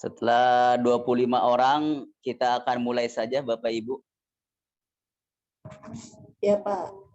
Setelah 25 orang, kita akan mulai saja Bapak Ibu. Ya, Pak.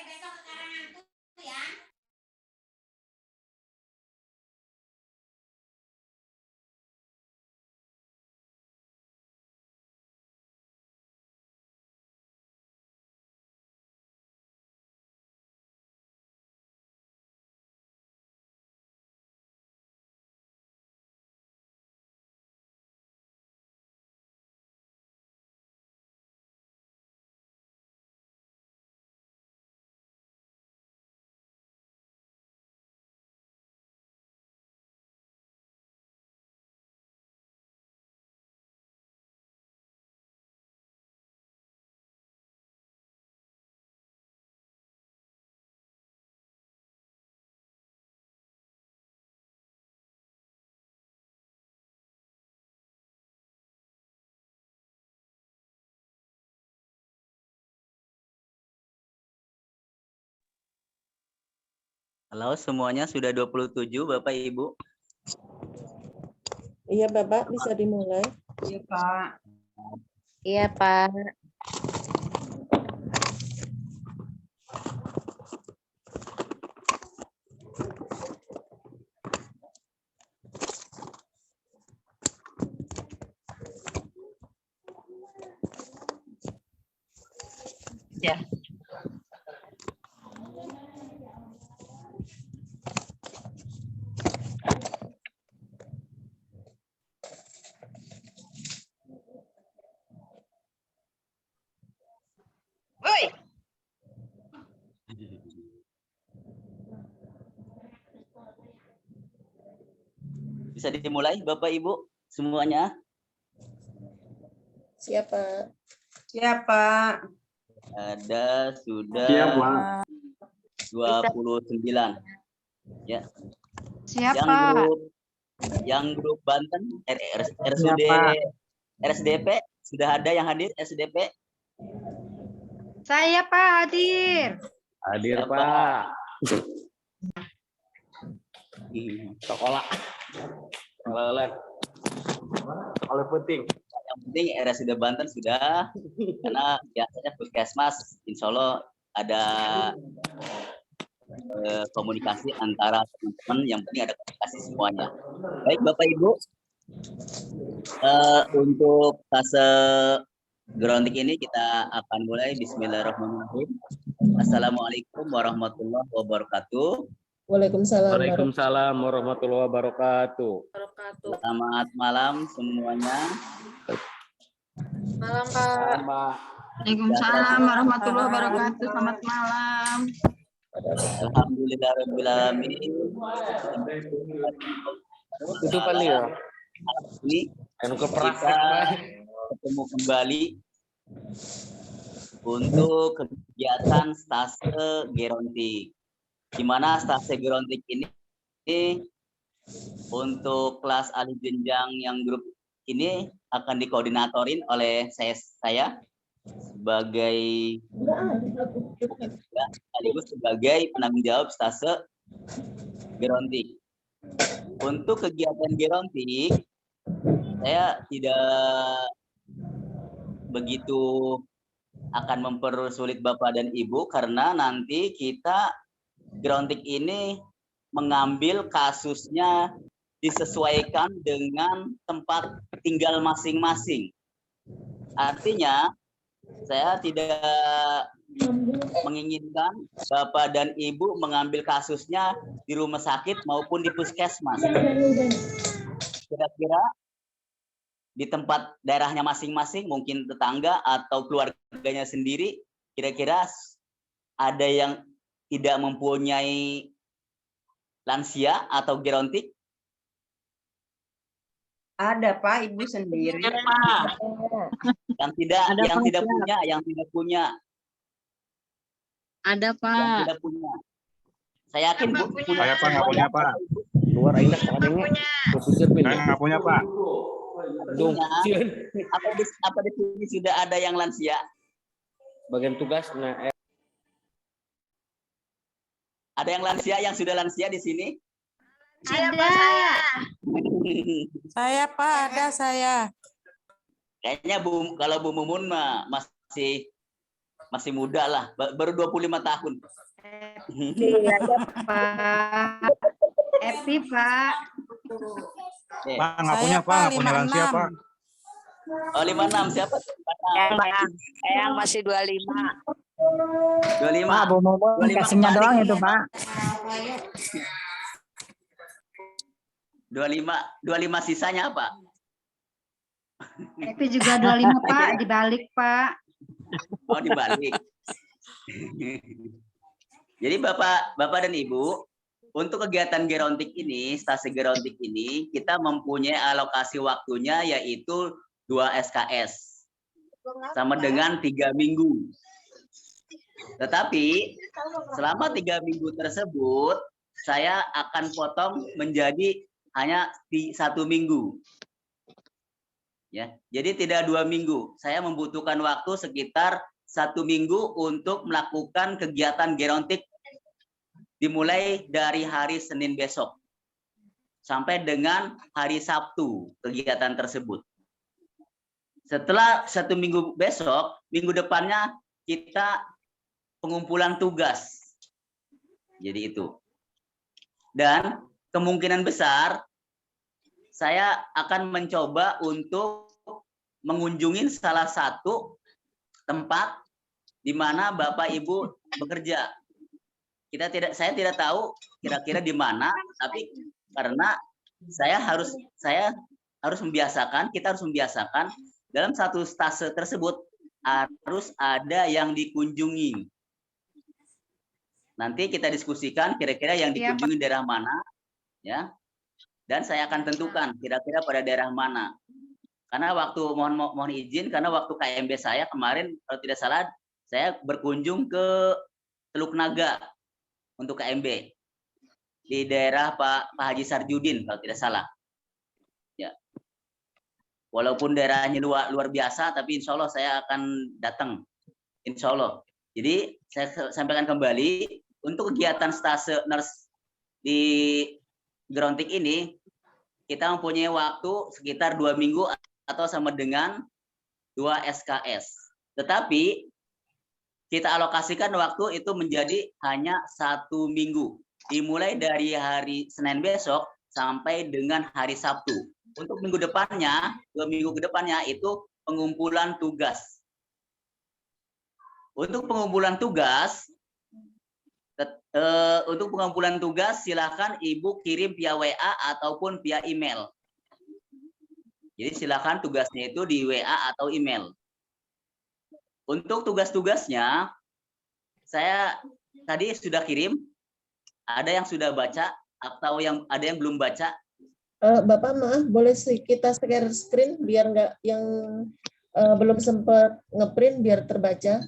Besok ke Karangan tuh ya. Halo semuanya, sudah 27 Bapak Ibu. Iya, Bapak, bisa dimulai. Iya, Pak. Iya, Pak. Ya. Woi. Bisa dimulai Bapak Ibu semuanya? Siapa? Siapa? Ada sudah Siap, Pak. 29. Ya. Siapa? Yang grup Banten RSUD RSDP sudah ada yang hadir SDP? Saya Pak hadir. Hadir, Siapa? Pak. Sekolah. Oleh penting. Yang penting RSUD Banten sudah, karena biasanya puskesmas insya Allah ada komunikasi antara teman-teman, yang penting ada komunikasi semuanya. Baik Bapak Ibu, untuk fase grounding ini kita akan mulai. Bismillahirrahmanirrahim. Assalamualaikum warahmatullahi wabarakatuh. Waalaikumsalam. Waalaikumsalam warahmatullahi wabarakatuh. Selamat malam semuanya. Malam Pak. Waalaikumsalam warahmatullahi wabarakatuh. Selamat malam. Alhamdulillahirrahmanirrahim. Itu kan ya. Ini Yang kita kepraktek, Pak. ketemu kembali untuk kegiatan stase gerontik. Di mana stase gerontik ini untuk kelas alih jenjang yang grup ini akan dikoordinatorin oleh saya sebagai sekaligus sebagai penanggung jawab stase gerontik. Untuk kegiatan gerontik saya tidak begitu akan mempersulit Bapak dan Ibu, karena nanti kita gerontik ini mengambil kasusnya disesuaikan dengan tempat tinggal masing-masing. Artinya saya tidak menginginkan Bapak dan Ibu mengambil kasusnya di rumah sakit maupun di puskesmas. Kira-kira di tempat daerahnya masing-masing, mungkin tetangga atau keluarganya sendiri, kira-kira ada yang tidak mempunyai lansia atau gerontik? Ada Pak, Ibu sendiri. Yang tidak, Ada, yang Pak. tidak punya, yang tidak punya, Ada yang Pak. tidak punya. Saya yakin Bu, punya. Saya Pak nggak punya Pak. Luar indah adanya. Berpikir Saya pindah. nggak punya Pak. Dong, Punya. Apa di sini sudah ada yang lansia? bagian tugas Ada yang lansia, yang sudah lansia di sini? Ada. Saya Pak, ada saya. Kayaknya kalau Bu Mumun mah masih muda lah, baru 25 tahun. Iya Pak. Happy Pak. Oke. Pak nggak Saya, punya Pak, Pak, nggak punya lansia 56. Pak. Oh 56, siapa? 56. Yang masih 25. 25. Pak, Bu Mumun 25 casingnya kebalik. doang itu, Pak. 25 sisanya apa? Happy juga 25 Pak, dibalik Pak. Oh dibalik. Jadi Bapak dan Ibu, untuk kegiatan gerontik ini, stase gerontik ini, kita mempunyai alokasi waktunya yaitu 2 SKS. Sama dengan 3 minggu. Tetapi selama 3 minggu tersebut, saya akan potong menjadi hanya 1 minggu. Ya, jadi tidak 2 minggu. Saya membutuhkan waktu sekitar 1 minggu untuk melakukan kegiatan gerontik dimulai dari hari Senin besok sampai dengan hari Sabtu kegiatan tersebut. Setelah 1 minggu besok, minggu depannya kita pengumpulan tugas. Jadi itu. Dan kemungkinan besar saya akan mencoba untuk mengunjungi salah satu tempat di mana Bapak Ibu bekerja. Saya tidak tahu kira-kira di mana, tapi karena saya harus membiasakan, kita harus membiasakan dalam satu stase tersebut harus ada yang dikunjungi. Nanti kita diskusikan kira-kira yang dikunjungi daerah mana, ya. Dan saya akan tentukan kira-kira pada daerah mana. Karena waktu mohon izin, karena waktu KMB saya kemarin kalau tidak salah saya berkunjung ke Teluk Naga untuk KMB di daerah Pak Haji Sarjudin kalau tidak salah. Ya. Walaupun daerahnya luar biasa, tapi insya Allah saya akan datang. Insya Allah. Jadi saya sampaikan kembali untuk kegiatan stase nurse di Gerontik ini kita mempunyai waktu sekitar 2 minggu atau sama dengan 2 SKS. Tetapi kita alokasikan waktu itu menjadi hanya 1 minggu. Dimulai dari hari Senin besok sampai dengan hari Sabtu. Untuk minggu depannya, 2 minggu ke depannya itu pengumpulan tugas. Untuk pengumpulan tugas, silakan Ibu kirim via WA ataupun via email. Jadi silakan tugasnya itu di WA atau email. Untuk tugas-tugasnya, saya tadi sudah kirim. Ada yang sudah baca atau ada yang belum baca? Bapak maaf, boleh kita share screen biar nggak yang belum sempat ngeprint biar terbaca.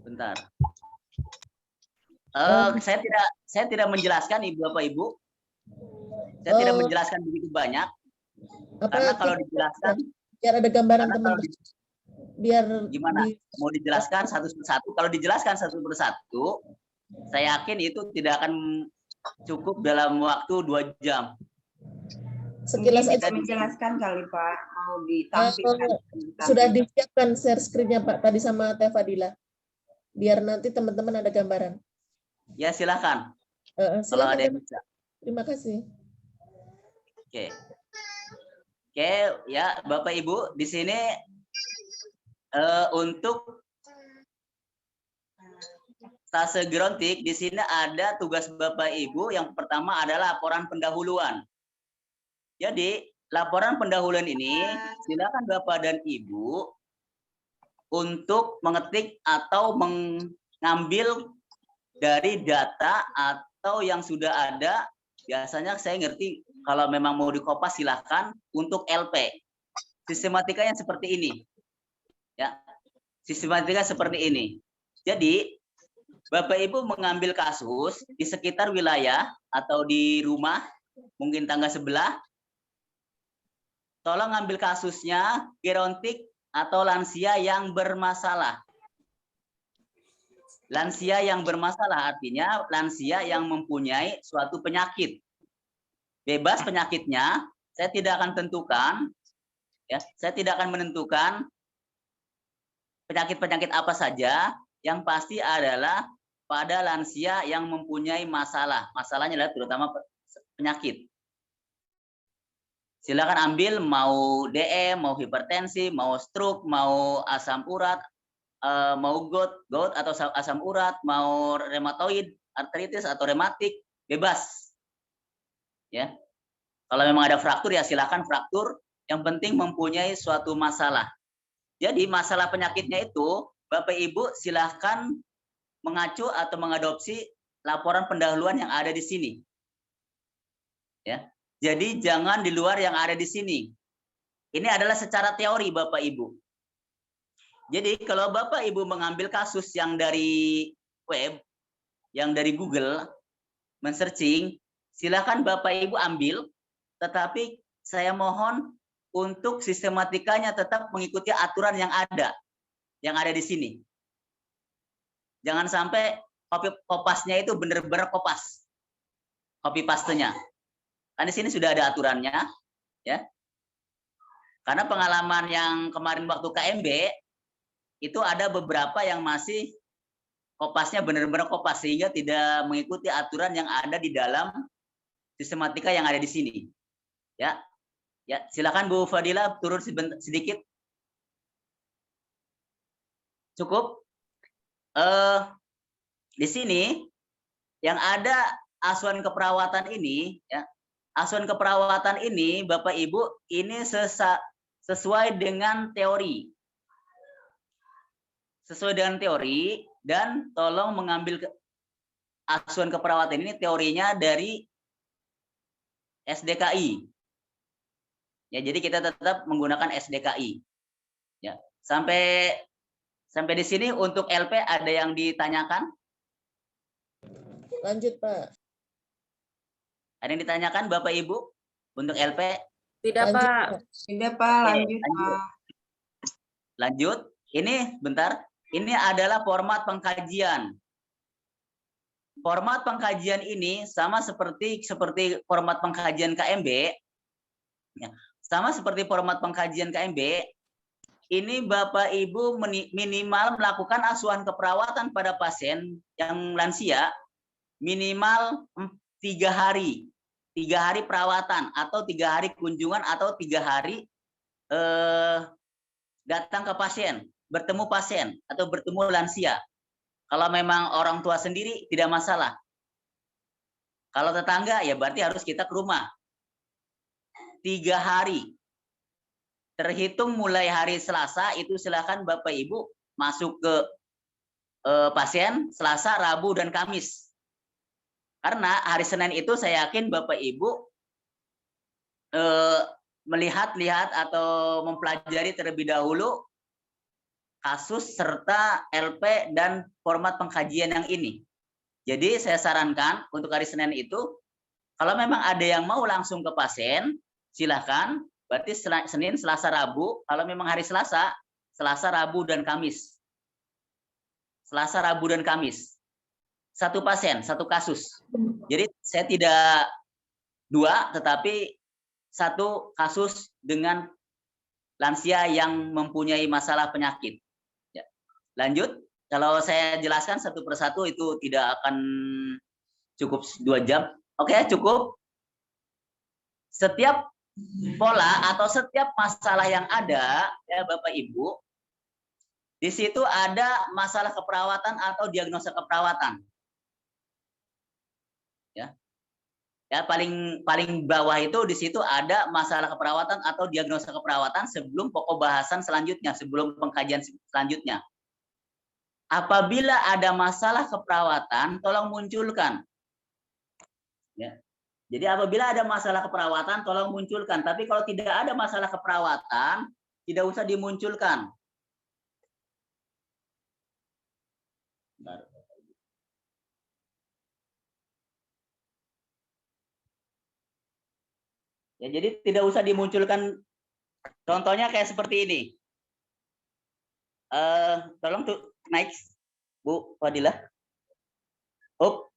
Bentar. Saya tidak menjelaskan Bapak Ibu. Saya tidak menjelaskan begitu banyak. Karena kalau dijelaskan biar ada gambaran teman-teman. Biar gimana? Mau dijelaskan satu persatu. Kalau dijelaskan satu persatu, saya yakin itu tidak akan cukup dalam waktu 2 jam. Sekilas Bisa aja menjelaskan kali Pak, mau ditampilkan. sudah disiapkan share screen-nya Pak tadi sama Teh Fadila. Biar nanti teman-teman ada gambaran. Ya silakan. Kalau Silakan. ada yang bisa. Terima kasih. Oke, ya Bapak Ibu di sini untuk stase Gerontik di sini ada tugas Bapak Ibu. Yang pertama adalah laporan pendahuluan. Jadi laporan pendahuluan ini silakan Bapak dan Ibu untuk mengetik atau mengambil dari data atau yang sudah ada. Biasanya saya ngerti kalau memang mau dikopas silahkan untuk LP. Sistematikanya seperti ini. Ya. Sistematika seperti ini. Jadi Bapak Ibu mengambil kasus di sekitar wilayah atau di rumah, mungkin tangga sebelah. Tolong ambil kasusnya gerontik atau lansia yang bermasalah. Lansia yang bermasalah artinya lansia yang mempunyai suatu penyakit. Bebas penyakitnya, saya tidak akan tentukan, ya, saya tidak akan menentukan penyakit-penyakit apa saja. Yang pasti adalah pada lansia yang mempunyai masalah. Masalahnya adalah terutama penyakit. Silakan ambil mau DM, mau hipertensi, mau stroke, mau asam urat, mau gout atau asam urat, mau rheumatoid, artritis atau rematik, bebas. Ya. Kalau memang ada fraktur ya silakan fraktur, yang penting mempunyai suatu masalah. Jadi masalah penyakitnya itu Bapak Ibu silahkan mengacu atau mengadopsi laporan pendahuluan yang ada di sini. Ya. Jadi jangan di luar yang ada di sini. Ini adalah secara teori Bapak Ibu. Jadi kalau Bapak Ibu mengambil kasus yang dari web, yang dari Google, men-searching, silakan Bapak Ibu ambil, tetapi saya mohon untuk sistematikanya tetap mengikuti aturan yang ada di sini. Jangan sampai kopasnya itu benar-benar kopas, copy pastenya. Kan di sini sudah ada aturannya, ya. Karena pengalaman yang kemarin waktu KMB itu ada beberapa yang masih kopasnya benar-benar kopas sehingga tidak mengikuti aturan yang ada di dalam sistematika yang ada di sini. Ya, ya silakan Bu Fadila turun sedikit. Cukup? Di sini yang ada asuhan keperawatan ini, ya, asuhan keperawatan ini, Bapak Ibu, ini sesuai dengan teori. Sesuai dengan teori, dan tolong mengambil asuhan keperawatan ini teorinya dari SDKI. Ya, jadi kita tetap menggunakan SDKI. Ya, sampai di sini untuk LP ada yang ditanyakan? Lanjut, Pak. Ada yang ditanyakan Bapak Ibu untuk LP? Tidak, Lanjut, Pak. Pak. Tidak, Pak. Oke, Lanjut, Pak. Lanjut. Ini bentar. Ini adalah format pengkajian. Format pengkajian ini sama seperti format pengkajian KMB. Ya, sama seperti format pengkajian KMB. Ini Bapak Ibu minimal melakukan asuhan keperawatan pada pasien yang lansia minimal 3 hari. 3 hari perawatan atau 3 hari kunjungan atau 3 hari datang ke pasien, bertemu pasien atau bertemu lansia. Kalau memang orang tua sendiri tidak masalah. Kalau tetangga ya berarti harus kita ke rumah. 3 hari. Terhitung mulai hari Selasa itu silakan Bapak Ibu masuk ke pasien Selasa, Rabu, dan Kamis. Karena hari Senin itu saya yakin Bapak Ibu melihat-lihat atau mempelajari terlebih dahulu kasus serta LP dan format pengkajian yang ini. Jadi saya sarankan untuk hari Senin itu kalau memang ada yang mau langsung ke pasien silakan. Berarti Senin, Selasa, Rabu. Kalau memang hari Selasa, Selasa, Rabu, dan Kamis. Selasa, Rabu, dan Kamis. Satu pasien, satu kasus. Jadi saya tidak 2, tetapi 1 kasus dengan lansia yang mempunyai masalah penyakit. Ya. Lanjut. Kalau saya jelaskan satu persatu itu tidak akan cukup 2 jam. Oke, cukup. Setiap pola atau setiap masalah yang ada, ya Bapak Ibu, di situ ada masalah keperawatan atau diagnosa keperawatan. Ya, ya paling bawah itu di situ ada masalah keperawatan atau diagnosa keperawatan sebelum pokok bahasan selanjutnya, sebelum pengkajian selanjutnya. Apabila ada masalah keperawatan, tolong munculkan. Ya. Jadi apabila ada masalah keperawatan, tolong munculkan. Tapi kalau tidak ada masalah keperawatan, tidak usah dimunculkan. Ya, jadi tidak usah dimunculkan. Contohnya kayak seperti ini. Tolong tuh naik, Bu Fadilah. Up.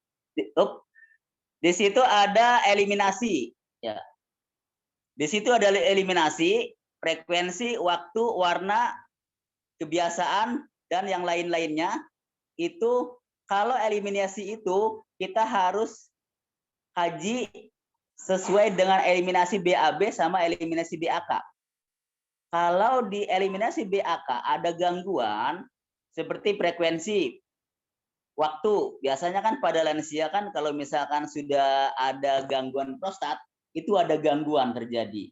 Di situ ada eliminasi, ya. Di situ ada eliminasi, frekuensi, waktu, warna, kebiasaan, dan yang lain-lainnya. Itu kalau eliminasi itu kita harus kaji sesuai dengan eliminasi BAB sama eliminasi BAK. Kalau di eliminasi BAK ada gangguan seperti frekuensi, waktu, biasanya kan pada lansia kan kalau misalkan sudah ada gangguan prostat, itu ada gangguan terjadi.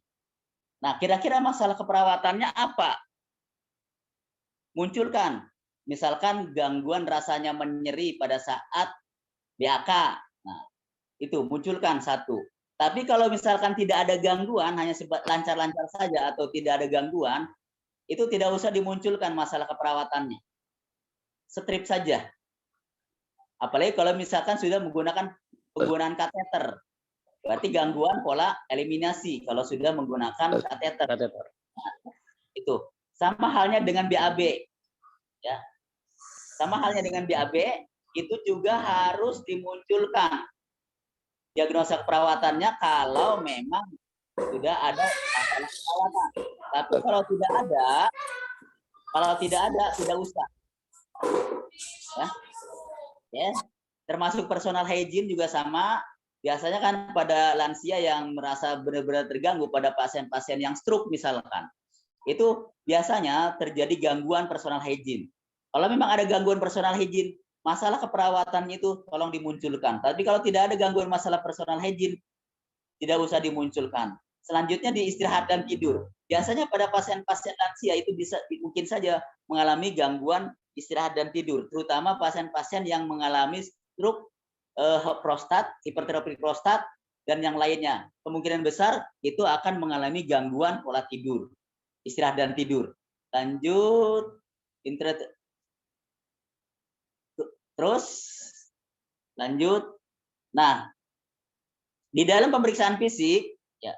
Nah, kira-kira masalah keperawatannya apa? Munculkan. Misalkan gangguan rasanya menyeri pada saat BAK. Nah, itu munculkan 1. Tapi kalau misalkan tidak ada gangguan, hanya lancar-lancar saja atau tidak ada gangguan, itu tidak usah dimunculkan masalah keperawatannya. Strip saja. Apalagi kalau misalkan sudah menggunakan penggunaan kateter. Berarti gangguan pola eliminasi kalau sudah menggunakan kateter. Nah, itu. Sama halnya dengan BAB. Ya. Sama halnya dengan BAB, itu juga harus dimunculkan diagnosa keperawatannya kalau memang sudah ada masalah keperawatan. Tapi kalau tidak ada, tidak usah. Ya. Ya, termasuk personal hygiene juga sama. Biasanya kan pada lansia yang merasa benar-benar terganggu, pada pasien-pasien yang stroke misalkan, itu biasanya terjadi gangguan personal hygiene. Kalau memang ada gangguan personal hygiene, masalah keperawatannya itu tolong dimunculkan. Tapi kalau tidak ada gangguan masalah personal hygiene, tidak usah dimunculkan. Selanjutnya di istirahat dan tidur. Biasanya pada pasien-pasien lansia itu bisa mungkin saja mengalami gangguan istirahat dan tidur, terutama pasien-pasien yang mengalami stroke, prostat, hipertrofi prostat, dan yang lainnya. Kemungkinan besar itu akan mengalami gangguan pola tidur, istirahat dan tidur. Lanjut, terus lanjut. Nah, di dalam pemeriksaan fisik, ya.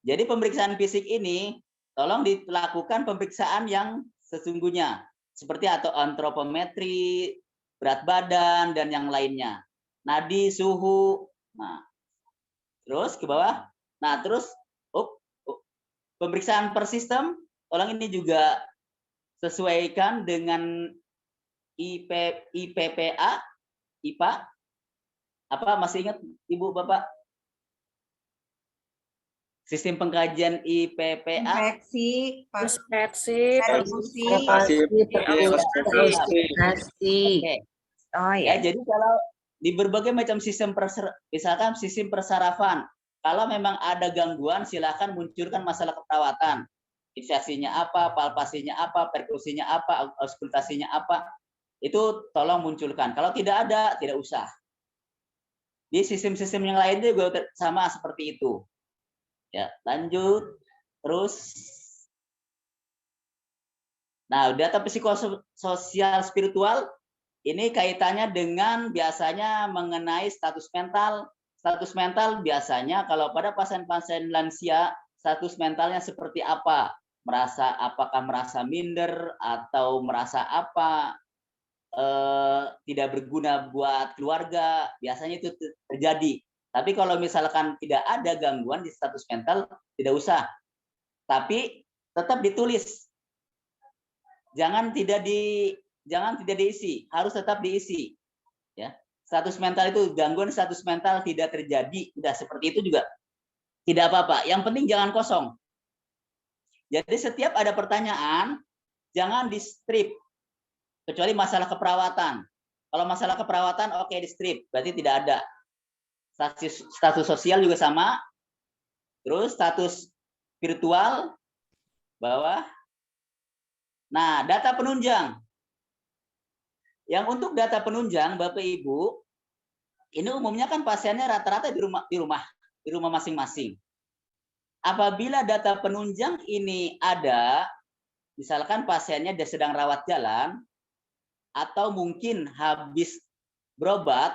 Jadi pemeriksaan fisik ini tolong dilakukan pemeriksaan yang sesungguhnya, seperti atau antropometri, berat badan dan yang lainnya, nadi, suhu. Nah, terus ke bawah. Nah, terus pemeriksaan per sistem, tolong ini juga sesuaikan dengan IPPA, IPA. Apa masih ingat Ibu Bapak? Sistem pengkajian IPPA. Infeksi, Perspektif, perkusi. Oke. Oh Ya, ya. jadi kalau di berbagai macam sistem misalkan sistem persarafan, kalau memang ada gangguan silakan munculkan masalah keperawatan. Infeksinya apa, palpasinya apa, perkusinya apa, auskultasinya apa, itu tolong munculkan. Kalau tidak ada, tidak usah. Di sistem-sistem yang lain juga sama seperti itu. Ya, lanjut. Terus, nah, data psikososial spiritual ini kaitannya dengan biasanya mengenai status mental. Status mental biasanya kalau pada pasien-pasien lansia, status mentalnya seperti apa? Apakah merasa minder atau merasa apa? Tidak berguna buat keluarga, biasanya itu terjadi. Tapi kalau misalkan tidak ada gangguan di status mental, tidak usah. Tapi tetap ditulis. Jangan tidak diisi, harus tetap diisi. Ya. Status mental itu, gangguan status mental tidak terjadi, udah seperti itu juga tidak apa-apa. Yang penting jangan kosong. Jadi setiap ada pertanyaan, jangan di-strip. Kecuali masalah keperawatan. Kalau masalah keperawatan, oke, di-strip, berarti tidak ada. Status sosial juga sama. Terus status spiritual bawah. Nah, data penunjang. Yang untuk data penunjang, Bapak Ibu, ini umumnya kan pasiennya rata-rata di rumah masing-masing. Apabila data penunjang ini ada, misalkan pasiennya sedang rawat jalan atau mungkin habis berobat,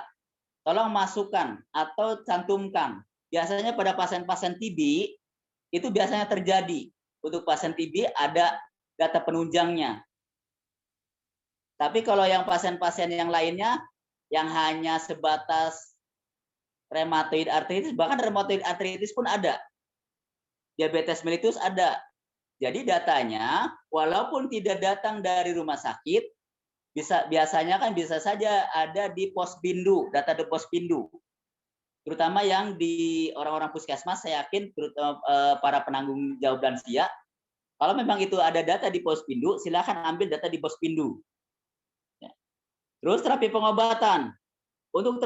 tolong masukkan atau cantumkan. Biasanya pada pasien-pasien TB, itu biasanya terjadi. Untuk pasien TB ada data penunjangnya. Tapi kalau yang pasien-pasien yang lainnya, yang hanya sebatas rheumatoid arthritis, bahkan rheumatoid arthritis pun ada. Diabetes mellitus ada. Jadi datanya, walaupun tidak datang dari rumah sakit, biasanya kan bisa saja ada di Posbindu, data di Posbindu. Terutama yang di orang-orang puskesmas, saya yakin terutama para penanggung jawab lansia, kalau memang itu ada data di Posbindu, silakan ambil data di Posbindu. Ya. Terus terapi pengobatan. Untuk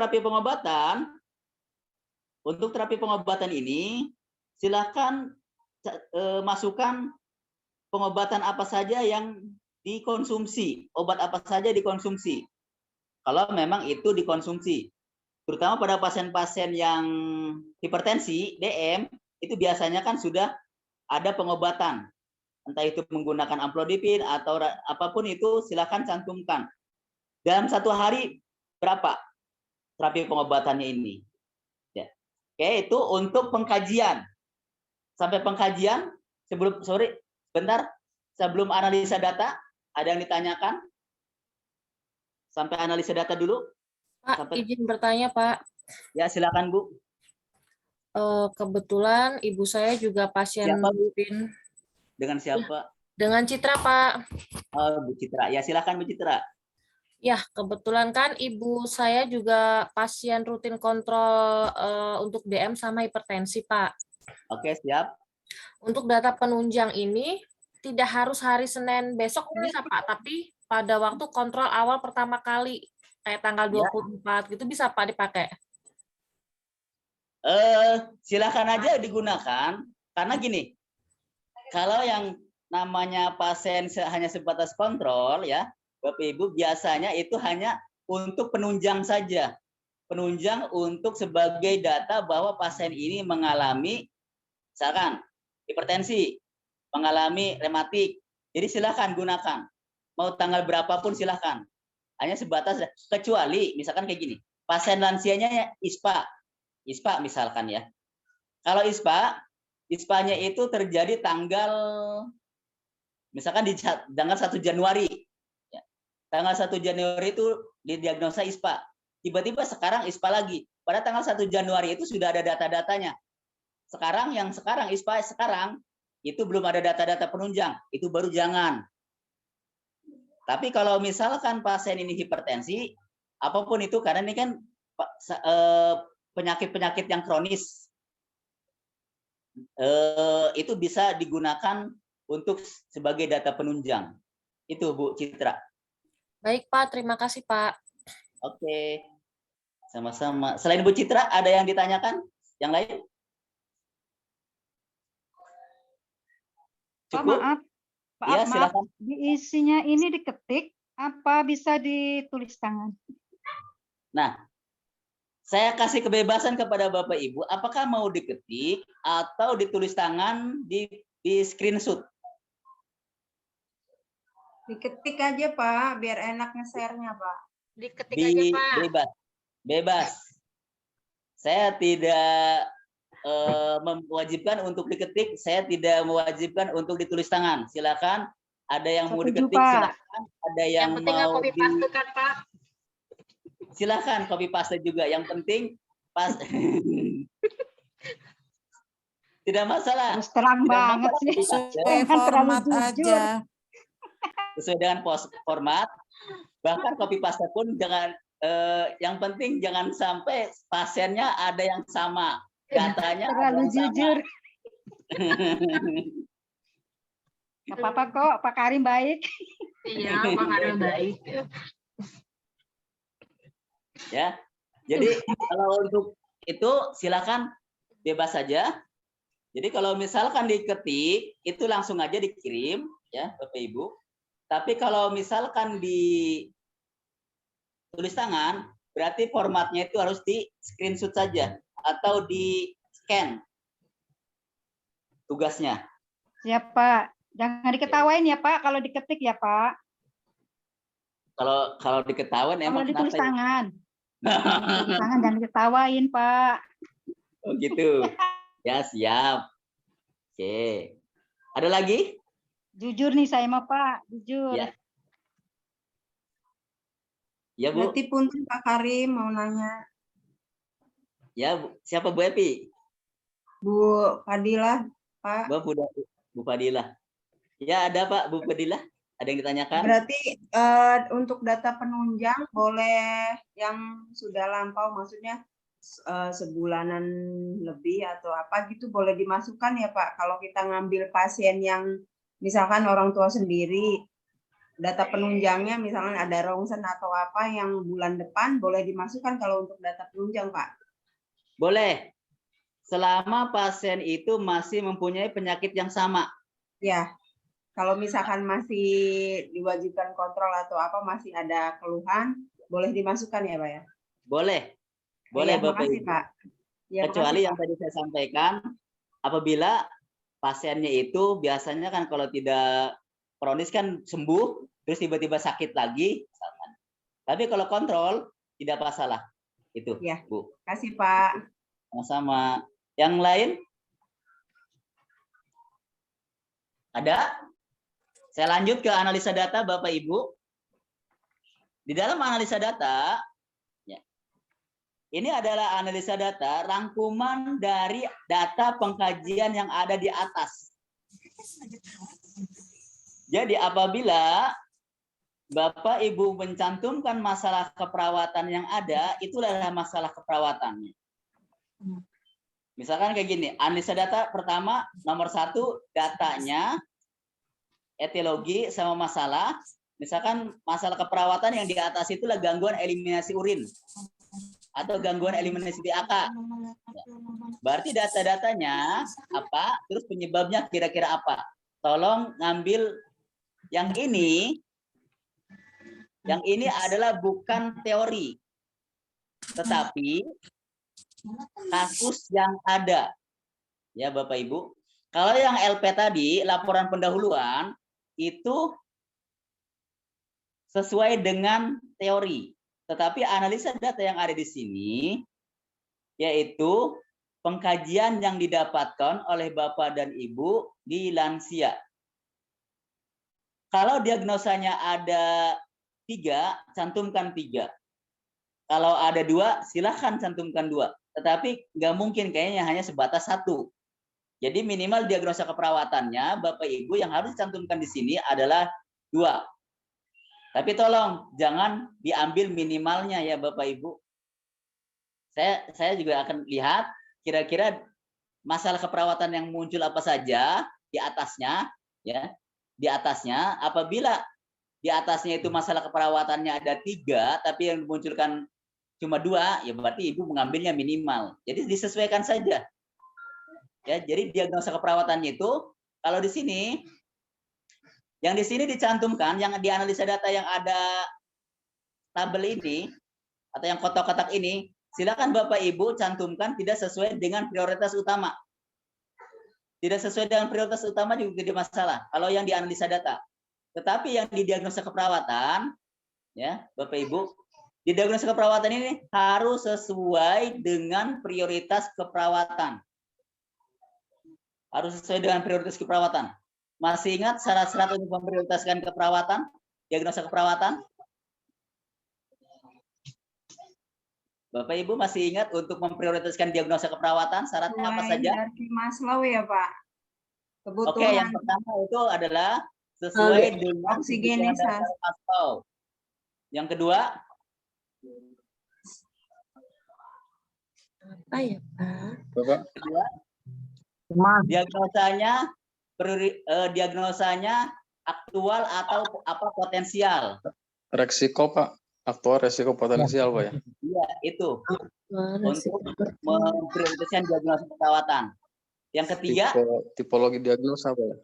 terapi pengobatan ini, silakan masukkan pengobatan apa saja yang dikonsumsi, obat apa saja dikonsumsi. Kalau memang itu dikonsumsi. Terutama pada pasien-pasien yang hipertensi, DM, itu biasanya kan sudah ada pengobatan. Entah itu menggunakan amlodipin atau apapun itu, silakan cantumkan. Dalam satu hari berapa terapi pengobatannya ini? Ya. Oke, itu untuk pengkajian. Sampai pengkajian, sebelum analisa data, ada yang ditanyakan? Sampai analisa data dulu. Pak, izin bertanya, Pak. Ya, silakan, Bu. Kebetulan ibu saya juga pasien Siapa, Bu? rutin. Dengan siapa? Dengan Citra, Pak. Oh, Bu Citra. Ya, silakan Bu Citra. Ya, kebetulan kan ibu saya juga pasien rutin kontrol untuk DM sama hipertensi, Pak. Oke, siap. Untuk data penunjang ini, tidak harus hari Senin besok bisa Pak, tapi pada waktu kontrol awal pertama kali kayak tanggal 24 gitu bisa Pak dipakai. Silakan aja digunakan karena gini, kalau yang namanya pasien hanya sebatas kontrol ya, Bapak Ibu biasanya itu hanya untuk penunjang saja. Penunjang untuk sebagai data bahwa pasien ini mengalami misalkan hipertensi, mengalami rematik. Jadi silakan gunakan. Mau tanggal berapapun silakan. Hanya sebatas kecuali misalkan kayak gini. Pasien lansianya ISPA misalkan ya. Kalau ISPA-nya itu terjadi tanggal misalkan di tanggal 1 Januari. Ya. Tanggal 1 Januari itu didiagnosa ISPA. Tiba-tiba sekarang ISPA lagi. Pada tanggal 1 Januari itu sudah ada data-datanya. Sekarang ISPA sekarang itu belum ada data-data penunjang. Itu baru jangan. Tapi kalau misalkan pasien ini hipertensi, apapun itu karena ini kan penyakit-penyakit yang kronis itu bisa digunakan untuk sebagai data penunjang. Itu Bu Citra. Baik Pak, terima kasih Pak. Oke. Sama-sama. Selain Bu Citra, ada yang ditanyakan? Yang lain? Pak, Cukup? maaf. Pak, Ya, maaf. silakan. Diisinya ini diketik, apa bisa ditulis tangan? Nah, saya kasih kebebasan kepada Bapak Ibu, apakah mau diketik atau ditulis tangan di screenshot? Diketik aja Pak, biar enak nge-share-nya Pak. Diketik aja Pak. Bebas. Saya tidak mewajibkan untuk diketik, saya tidak mewajibkan untuk ditulis tangan. Silakan, ada yang mau Setuju, diketik, Pak. silakan. Ada yang penting mau copy paste kan Pak. Silakan copy paste juga. Yang penting pas tidak masalah. Terus terang Tidak banget masalah sih. copy paste. Sesuai Kan terlalu format jujur. aja. Sesuai dengan format. Bahkan copy paste pun jangan yang penting jangan sampai pasiennya ada yang sama. Datanya Terlalu jujur. Gak apa-apa kok, Pak Karim baik. Iya, Pak Karim baik. Ya. Jadi kalau untuk itu silakan bebas saja. Jadi kalau misalkan diketik itu langsung aja dikirim ya Bapak Ibu. Tapi kalau misalkan di tulis tangan berarti formatnya itu harus di screenshot saja atau di scan tugasnya. Siap Pak. Jangan diketawain ya Pak, kalau diketik ya Pak. Kalau diketahuan Kalau emang ditulis kenapa? tangan. Ditulis tangan jangan diketawain Pak. Oh gitu. Ya siap. Oke. Ada lagi? Jujur nih saya mah Pak, jujur. Ya. Ya Bu. Berarti punten Pak Karim mau nanya. Ya Bu. Siapa Bu Epi? Bu Fadilah, Pak. Bu Fadilah. Ya ada Pak Bu Fadilah. Ada yang ditanyakan? Berarti untuk data penunjang boleh yang sudah lampau, maksudnya sebulanan lebih atau apa gitu boleh dimasukkan ya Pak. Kalau kita ngambil pasien yang misalkan orang tua sendiri, data penunjangnya misalkan ada rongsen atau apa yang bulan depan boleh dimasukkan kalau untuk data penunjang Pak? Boleh. Selama pasien itu masih mempunyai penyakit yang sama. Ya. Kalau misalkan masih diwajibkan kontrol atau apa masih ada keluhan, boleh dimasukkan ya Pak ya? Boleh. Boleh ya, Bapak makasih, Ibu. Pak. Ya, Kecuali makasih, yang Pak. tadi saya sampaikan, apabila pasiennya itu biasanya kan kalau tidak kronis kan sembuh, terus tiba-tiba sakit lagi, misalkan. Tapi kalau kontrol tidak masalah. Itu, Ya. Bu. Kasih Pak. Sama-sama. Yang lain? Ada? Saya lanjut ke analisa data Bapak Ibu. Di dalam analisa data, ya, ini adalah analisa data rangkuman dari data pengkajian yang ada di atas. Jadi apabila Bapak Ibu mencantumkan masalah keperawatan yang ada, itulah masalah keperawatannya. Misalkan kayak gini, analisa data pertama nomor 1 datanya etiologi sama masalah. Misalkan masalah keperawatan yang di atas itulah gangguan eliminasi urin atau gangguan eliminasi DAK. Berarti data-datanya apa, terus penyebabnya kira-kira apa. Tolong ngambil yang ini. Yang ini adalah bukan teori, tetapi kasus yang ada. Ya Bapak Ibu. Kalau yang LP tadi, laporan pendahuluan, itu sesuai dengan teori. Tetapi analisa data yang ada di sini, yaitu pengkajian yang didapatkan oleh Bapak dan Ibu di lansia. Kalau diagnosanya ada 3, cantumkan 3. Kalau ada 2, silahkan cantumkan 2. Tetapi nggak mungkin kayaknya hanya sebatas 1. Jadi minimal diagnosa keperawatannya, Bapak Ibu yang harus dicantumkan di sini adalah 2. Tapi tolong jangan diambil minimalnya ya Bapak Ibu. Saya juga akan lihat kira-kira masalah keperawatan yang muncul apa saja di atasnya, ya. Di atasnya, apabila di atasnya itu masalah keperawatannya ada 3, tapi yang dimunculkan cuma 2, ya berarti Ibu mengambilnya minimal. Jadi disesuaikan saja. Ya, jadi diagnosa keperawatannya itu kalau di sini, yang di sini dicantumkan, yang dianalisa data yang ada tabel ini atau yang kotak-kotak ini, silakan Bapak Ibu cantumkan tidak sesuai dengan prioritas utama. Tidak sesuai dengan prioritas utama juga tidak masalah kalau yang dianalisa data. Tetapi yang didiagnosa keperawatan, ya Bapak Ibu, didiagnosa keperawatan ini harus sesuai dengan prioritas keperawatan. Harus sesuai dengan prioritas keperawatan. Masih ingat syarat-syarat untuk memprioritaskan keperawatan, diagnosa keperawatan? Bapak Ibu masih ingat untuk memprioritaskan diagnosa keperawatan, syaratnya apa saja? Hierarki Maslow ya Pak. Kebutuhan. Oke, yang pertama itu adalah sesuai dengan oksigenisasi. Maslow. Yang kedua, Apa ya Pak? Bapak, diagnosanya aktual atau apa potensial? resiko Pak, aktual resiko potensial Pak ya. Iya, itu Resiko untuk memprioritaskan diagnosa keperawatan. Yang ketiga, Tipologi diagnosa Pak ya.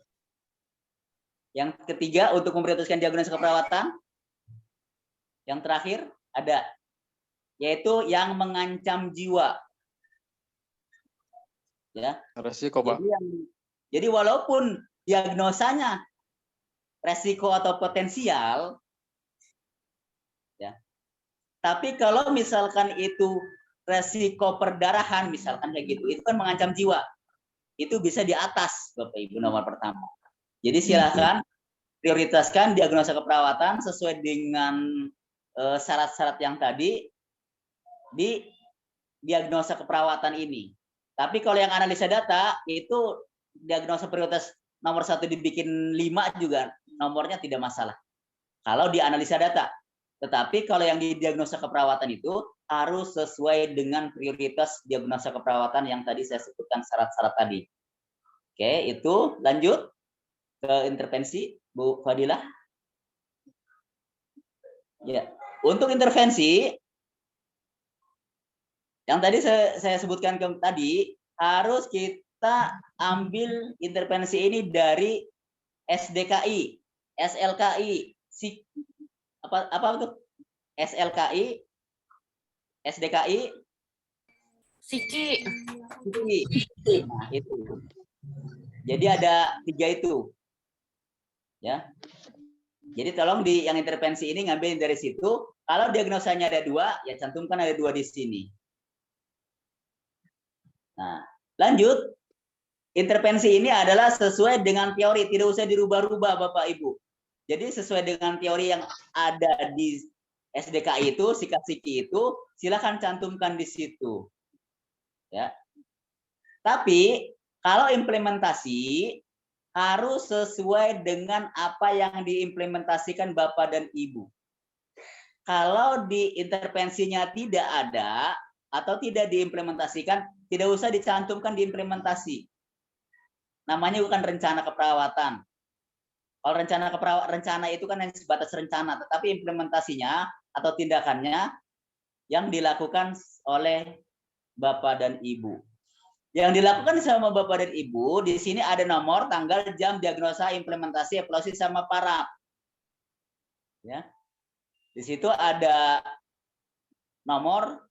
Yang ketiga untuk memprioritaskan diagnosa keperawatan. Yang terakhir ada, yaitu yang mengancam jiwa. Ya. Resiko Pak. Jadi walaupun diagnosanya resiko atau potensial, ya, tapi kalau misalkan itu resiko perdarahan, misalkan kayak gitu, itu kan mengancam jiwa. Itu bisa di atas Bapak Ibu nomor pertama. Jadi silakan prioritaskan diagnosa keperawatan sesuai dengan syarat-syarat yang tadi di diagnosa keperawatan ini. Tapi kalau yang analisa data itu diagnosa prioritas nomor 1 dibikin 5 juga nomornya tidak masalah. Kalau di analisa data. Tetapi kalau yang di diagnosa keperawatan itu harus sesuai dengan prioritas diagnosa keperawatan yang tadi saya sebutkan syarat-syarat tadi. Oke, itu lanjut ke intervensi Bu Fadilah. Ya, untuk intervensi yang tadi saya sebutkan tadi harus kita ambil intervensi ini dari SDKI, SLKI, apa itu? SLKI, SDKI, Siki. Nah, itu. Jadi ada 3 itu. Ya. Jadi tolong di yang intervensi ini ngambil dari situ. Kalau diagnosanya ada 2, ya cantumkan ada 2 di sini. Nah, lanjut. Intervensi ini adalah sesuai dengan teori, tidak usah dirubah-rubah Bapak Ibu. Jadi sesuai dengan teori yang ada di SDKI itu, sikat-siki itu, silakan cantumkan di situ. Ya. Tapi kalau implementasi harus sesuai dengan apa yang diimplementasikan Bapak dan Ibu. Kalau di intervensinya tidak ada atau tidak diimplementasikan, tidak usah dicantumkan di implementasi. Namanya bukan rencana keperawatan. Kalau rencana itu kan hanya sebatas rencana, tetapi implementasinya atau tindakannya yang dilakukan oleh Bapak dan Ibu. Yang dilakukan sama Bapak dan Ibu, di sini ada nomor, tanggal, jam, diagnosa, implementasi, evaluasi, sama parap. Ya. Di situ ada nomor,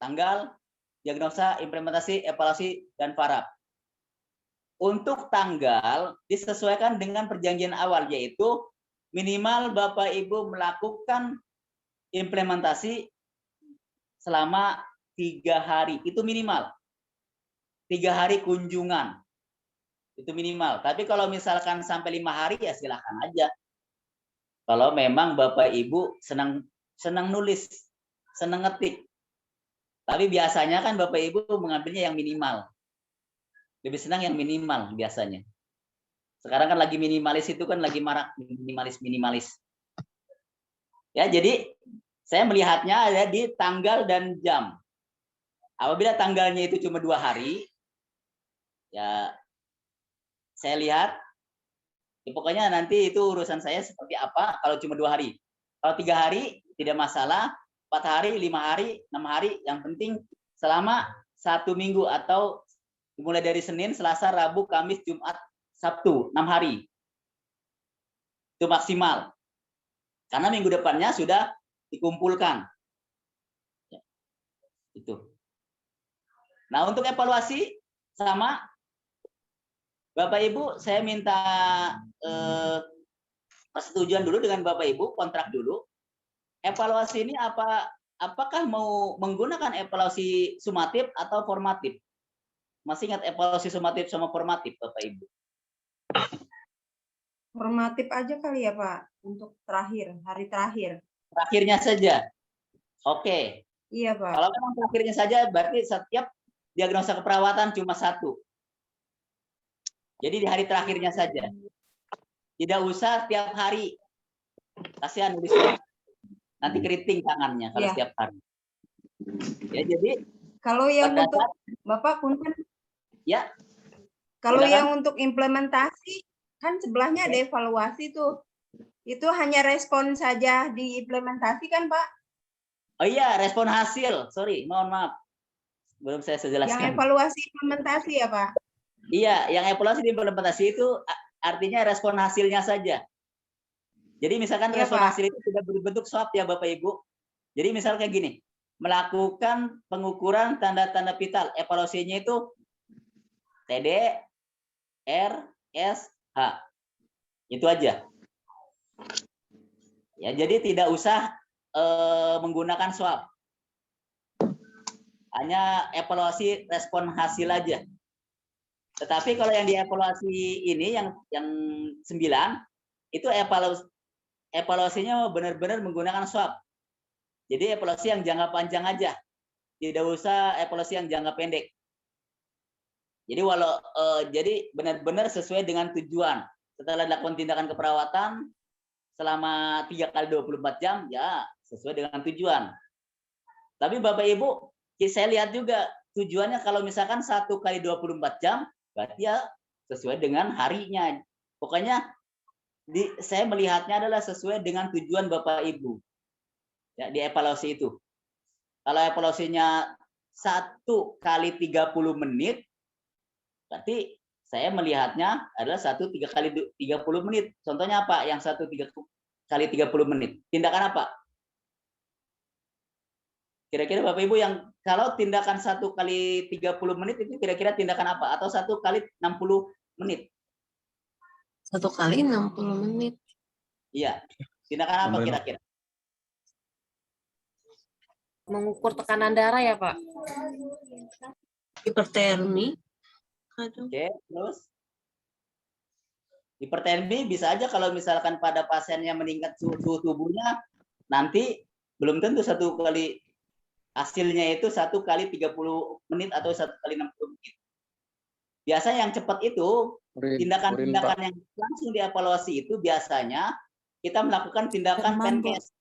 tanggal, diagnosa, implementasi, evaluasi, dan parap. Untuk tanggal disesuaikan dengan perjanjian awal, yaitu minimal Bapak Ibu melakukan implementasi selama 3 hari, itu minimal. 3 hari kunjungan, itu minimal. Tapi kalau misalkan sampai 5 hari ya silahkan aja. Kalau memang Bapak Ibu senang nulis, senang ngetik. Tapi biasanya kan Bapak Ibu mengambilnya yang minimal. Lebih senang yang minimal biasanya. Sekarang kan lagi minimalis, itu kan lagi marak minimalis. Ya, jadi saya melihatnya ada di tanggal dan jam. Apabila tanggalnya itu cuma 2 hari, ya saya lihat, ya pokoknya nanti itu urusan saya seperti apa kalau cuma 2 hari. Kalau 3 hari tidak masalah, 4 hari, 5 hari, 6 hari, yang penting selama 1 minggu atau dimulai dari Senin, Selasa, Rabu, Kamis, Jumat, Sabtu, 6 hari. Itu maksimal. Karena minggu depannya sudah dikumpulkan. Ya, itu. Nah, untuk evaluasi sama Bapak Ibu, saya minta persetujuan dulu dengan Bapak Ibu, kontrak dulu. Evaluasi ini apakah mau menggunakan evaluasi sumatif atau formatif? Masih ingat evaluasi sumatif sama formatif, Bapak Ibu? Formatif aja kali ya Pak, untuk terakhir, hari terakhir. Terakhirnya saja. Oke. Iya Pak. Kalau memang terakhirnya saja, berarti setiap diagnosa keperawatan cuma 1. Jadi di hari terakhirnya saja. Tidak usah tiap hari. Kasihan nulisnya. Nanti keriting tangannya kalau setiap hari. Ya, jadi kalau yang untuk Bapak punten. Ya. Kalau Silakan. yang untuk implementasi kan sebelahnya ada evaluasi tuh. Itu hanya respon saja diimplementasi kan Pak? Oh iya, respon hasil. Sorry, mohon maaf. Belum saya jelaskan. Yang evaluasi implementasi ya Pak? Iya, yang evaluasi di implementasi itu artinya respon hasilnya saja. Jadi misalkan Iya, respon Pak. hasil itu sudah berbentuk SWOT ya Bapak Ibu. Jadi misalnya kayak gini, melakukan pengukuran tanda-tanda vital. Evaluasinya itu TD, R, S, H. Itu aja. Ya, jadi tidak usah menggunakan swab. Hanya evaluasi respon hasil aja. Tetapi kalau yang dievaluasi ini yang 9 itu evaluasinya benar-benar menggunakan swab. Jadi evaluasi yang jangka panjang aja. Tidak usah evaluasi yang jangka pendek. Jadi jadi benar-benar sesuai dengan tujuan. Setelah dilakukan tindakan keperawatan selama 3 kali 24 jam, ya sesuai dengan tujuan. Tapi Bapak Ibu, saya lihat juga tujuannya kalau misalkan 1 kali 24 jam, berarti ya sesuai dengan harinya. Pokoknya saya melihatnya adalah sesuai dengan tujuan Bapak Ibu. Ya, di evaluasi itu. Kalau evaluasinya 1 kali 30 menit, berarti saya melihatnya adalah 1 3 kali 30 menit. Contohnya apa? Yang 1 kali 30 menit. Tindakan apa? Kira-kira Bapak Ibu yang kalau tindakan 1 kali 30 menit itu kira-kira tindakan apa? Atau 1 kali 60 menit? 1 kali 60 menit. Iya. Tindakan apa kira-kira? Mengukur tekanan darah ya Pak? Hipertermi. Aduh. Oke, terus? Hipertermi bisa aja kalau misalkan pada pasiennya meningkat suhu tubuhnya, nanti belum tentu 1 kali hasilnya itu 1 kali 30 menit atau 1 kali 60 menit. Biasanya yang cepat itu tindakan-tindakan yang langsung dievaluasi itu biasanya kita melakukan tindakan PENKES,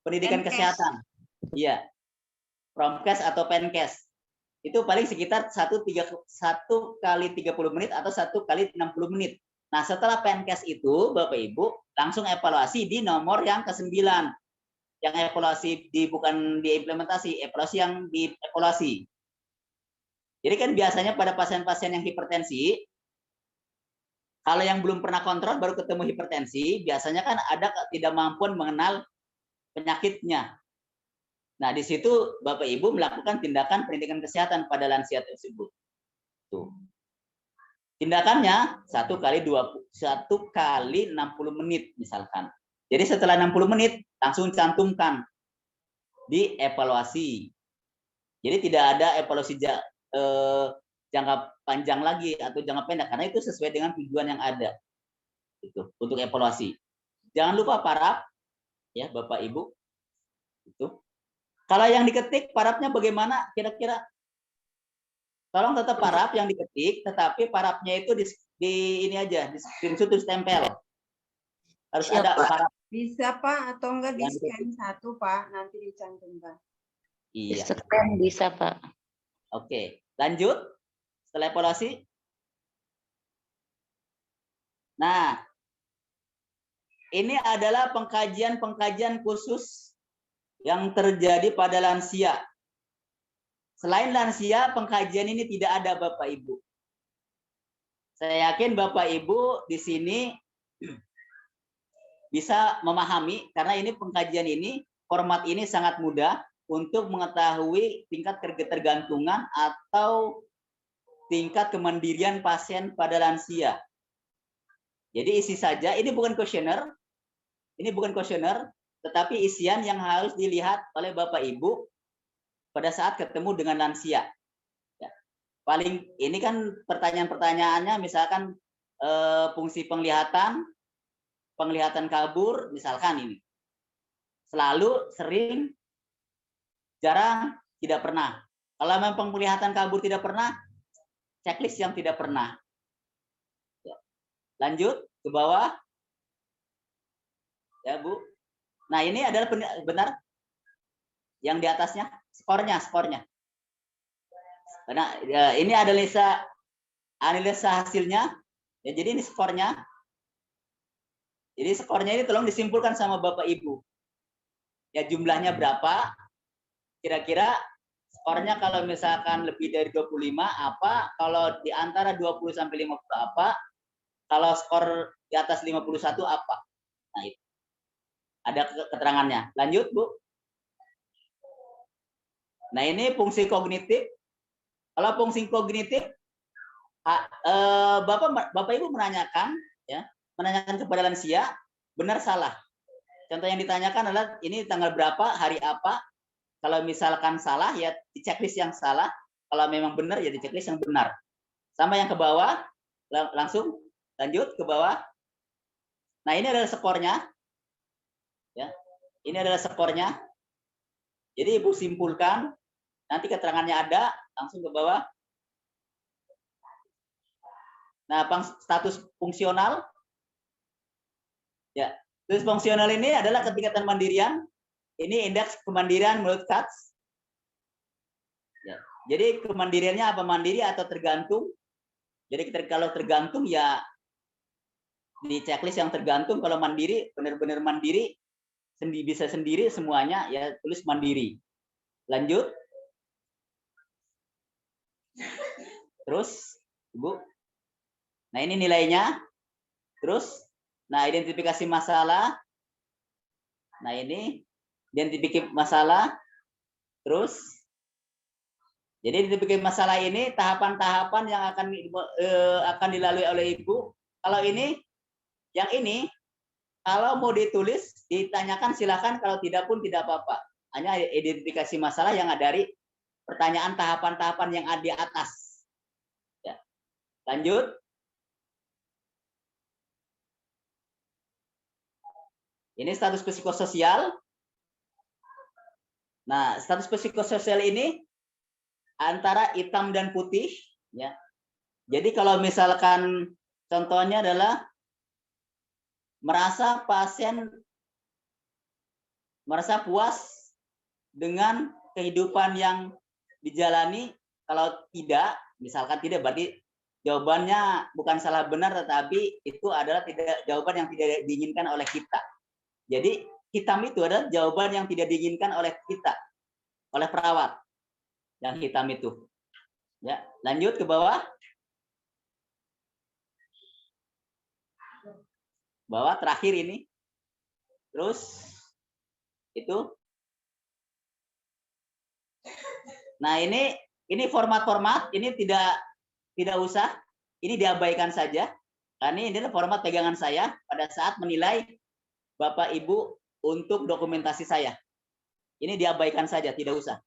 pendidikan kesehatan. Iya. Promkes atau PENKES. Itu paling sekitar 1 kali 30 menit atau 1 kali 60 menit. Nah, setelah Penkes itu, Bapak Ibu, langsung evaluasi di nomor yang ke-9. Yang evaluasi bukan diimplementasi, evaluasi yang dievaluasi. Jadi kan biasanya pada pasien-pasien yang hipertensi, kalau yang belum pernah kontrol baru ketemu hipertensi, biasanya kan ada ketidakmampuan mengenal penyakitnya. Nah, di situ Bapak Ibu melakukan tindakan pendidikan kesehatan pada lansia tersebut. Tuh. Tindakannya 1 kali 60 menit misalkan. Jadi setelah 60 menit langsung cantumkan di evaluasi. Jadi tidak ada evaluasi jangka panjang lagi atau jangka pendek karena itu sesuai dengan tujuan yang ada. Itu untuk evaluasi. Jangan lupa paraf ya Bapak Ibu. Itu. Kalau yang diketik parafnya bagaimana kira-kira? Tolong tetap paraf yang diketik, tetapi parafnya itu di ini aja, di screenshot terus tempel. Harus ada paraf. Bisa Pak atau enggak di scan satu Pak, nanti dicantumkan. Iya. Scan bisa Pak. Oke, lanjut. Setelah evaluasi. Nah, ini adalah pengkajian khusus yang terjadi pada lansia. Selain lansia, pengkajian ini tidak ada Bapak Ibu. Saya yakin Bapak Ibu di sini bisa memahami karena ini pengkajian ini, format ini sangat mudah untuk mengetahui tingkat ketergantungan atau tingkat kemandirian pasien pada lansia. Jadi isi saja, ini bukan kuesioner, tetapi isian yang harus dilihat oleh Bapak Ibu pada saat ketemu dengan lansia. Ya. Paling ini kan pertanyaan-pertanyaannya misalkan fungsi penglihatan kabur, misalkan ini. Selalu, sering, jarang, tidak pernah. Kalau memang penglihatan kabur tidak pernah, checklist yang tidak pernah. Ya. Lanjut ke bawah. Ya, Bu. Nah, ini adalah benar yang di atasnya. Skornya. Karena ya, ini analisa hasilnya. Ya, jadi ini skornya. Jadi skornya ini tolong disimpulkan sama Bapak Ibu. Ya jumlahnya berapa? Kira-kira skornya kalau misalkan lebih dari 25 apa? Kalau di antara 20 sampai 50 apa? Kalau skor di atas 51 apa? Nah, itu. Ada keterangannya. Lanjut, Bu. Nah, ini fungsi kognitif. Kalau fungsi kognitif, Bapak Ibu menanyakan kepada lansia, benar salah. Contoh yang ditanyakan adalah ini tanggal berapa, hari apa. Kalau misalkan salah, ya di checklist yang salah. Kalau memang benar, ya di checklist yang benar. Sama yang ke bawah, langsung lanjut ke bawah. Nah, ini adalah skornya. Ya, ini adalah skornya. Jadi Ibu simpulkan. Nanti keterangannya ada, langsung ke bawah. Nah, status fungsional. Ya, status fungsional ini adalah ketingkatan mandirian. Ini indeks kemandirian menurut Katz. Ya, jadi kemandiriannya apa? Mandiri atau tergantung? Jadi kalau tergantung ya di checklist yang tergantung. Kalau mandiri, benar-benar mandiri, bisa sendiri semuanya, ya tulis mandiri. Lanjut. Terus, Ibu. Nah, ini nilainya. Terus, nah identifikasi masalah. Nah, ini identifikasi masalah. Terus, jadi identifikasi masalah ini tahapan-tahapan yang akan dilalui oleh Ibu. Kalau ini, yang ini, kalau mau ditulis, ditanyakan silakan. Kalau tidak pun tidak apa-apa. Hanya identifikasi masalah yang ada dari pertanyaan tahapan-tahapan yang ada di atas. Ya. Lanjut. Ini status psikososial. Nah, status psikososial ini antara hitam dan putih. Ya. Jadi kalau misalkan contohnya adalah pasien merasa puas dengan kehidupan yang dijalani. Kalau tidak, misalkan tidak, berarti jawabannya bukan salah benar, tetapi itu adalah jawaban yang tidak diinginkan oleh kita. Jadi hitam itu adalah jawaban yang tidak diinginkan oleh kita, oleh perawat. Yang hitam itu. Ya, lanjut ke bawah. Bawah terakhir ini. Terus itu. Nah, ini format-format, ini tidak usah, ini diabaikan saja. Karena ini adalah format pegangan saya pada saat menilai Bapak Ibu untuk dokumentasi saya. Ini diabaikan saja, tidak usah.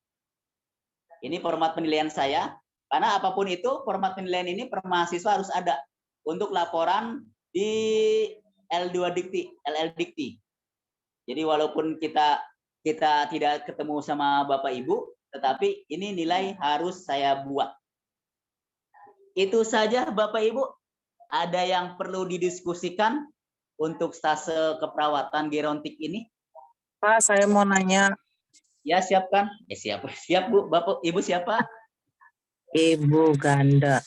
Ini format penilaian saya, karena apapun itu format penilaian ini per mahasiswa harus ada untuk laporan di L2 Dikti, LL Dikti. Jadi walaupun kita tidak ketemu sama Bapak Ibu, tetapi ini nilai harus saya buat. Itu saja Bapak Ibu. Ada yang perlu didiskusikan untuk stase keperawatan gerontik ini? Pak, saya mau nanya. Ya, siapkan. Siap Bu. Bapak Ibu siapa? Ibu Ganda.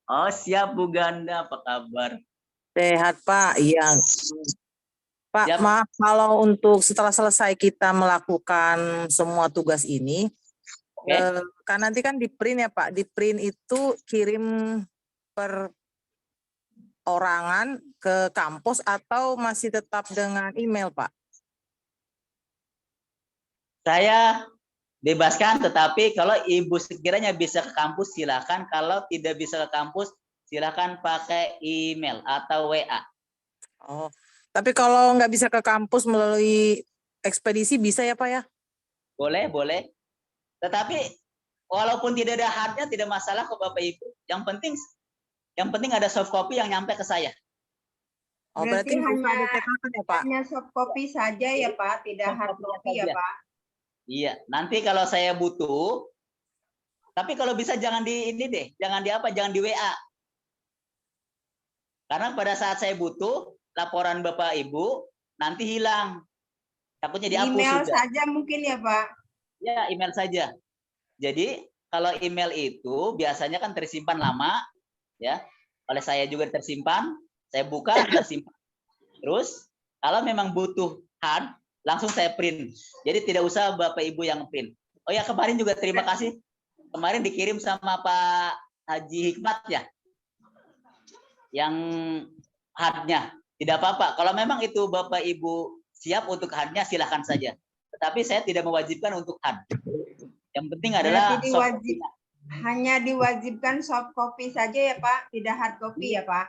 Oh, siap Bu Ganda. Apa kabar? Sehat Pak. Iya. Pak, Siap. maaf kalau untuk setelah selesai kita melakukan semua tugas ini, kan nanti kan di print ya Pak, di print itu kirim per orangan ke kampus atau masih tetap dengan email Pak? Saya bebaskan, tetapi kalau Ibu sekiranya bisa ke kampus silakan, kalau tidak bisa ke kampus silakan pakai email atau WA. Oh, tapi kalau nggak bisa ke kampus melalui ekspedisi bisa ya Pak ya? Boleh, boleh. Tetapi walaupun tidak ada hardnya tidak masalah kok Bapak Ibu. Yang penting ada soft copy yang nyampe ke saya. Oh, berarti hanya dicetakan ya Pak? Hanya soft copy saja ya Pak, tidak hard copy ya Pak. Iya, nanti kalau saya butuh, tapi kalau bisa jangan di ini deh, jangan di WA. Karena pada saat saya butuh laporan Bapak Ibu nanti hilang. Takutnya dihapus. Email sudah. saja mungkin ya Pak. Ya, email saja. Jadi kalau email itu biasanya kan tersimpan lama, ya. Oleh saya juga tersimpan, saya buka tersimpan. Terus kalau memang butuh hard, langsung saya print. Jadi tidak usah Bapak Ibu yang print. Oh ya, kemarin juga terima kasih. Kemarin dikirim sama Pak Haji Hikmat ya. Yang hardnya. Tidak apa-apa. Kalau memang itu Bapak Ibu siap untuk hardnya, silahkan saja. Tetapi saya tidak mewajibkan untuk hard. Yang penting adalah hanya diwajibkan soft copy saja ya Pak, tidak hard copy ya Pak.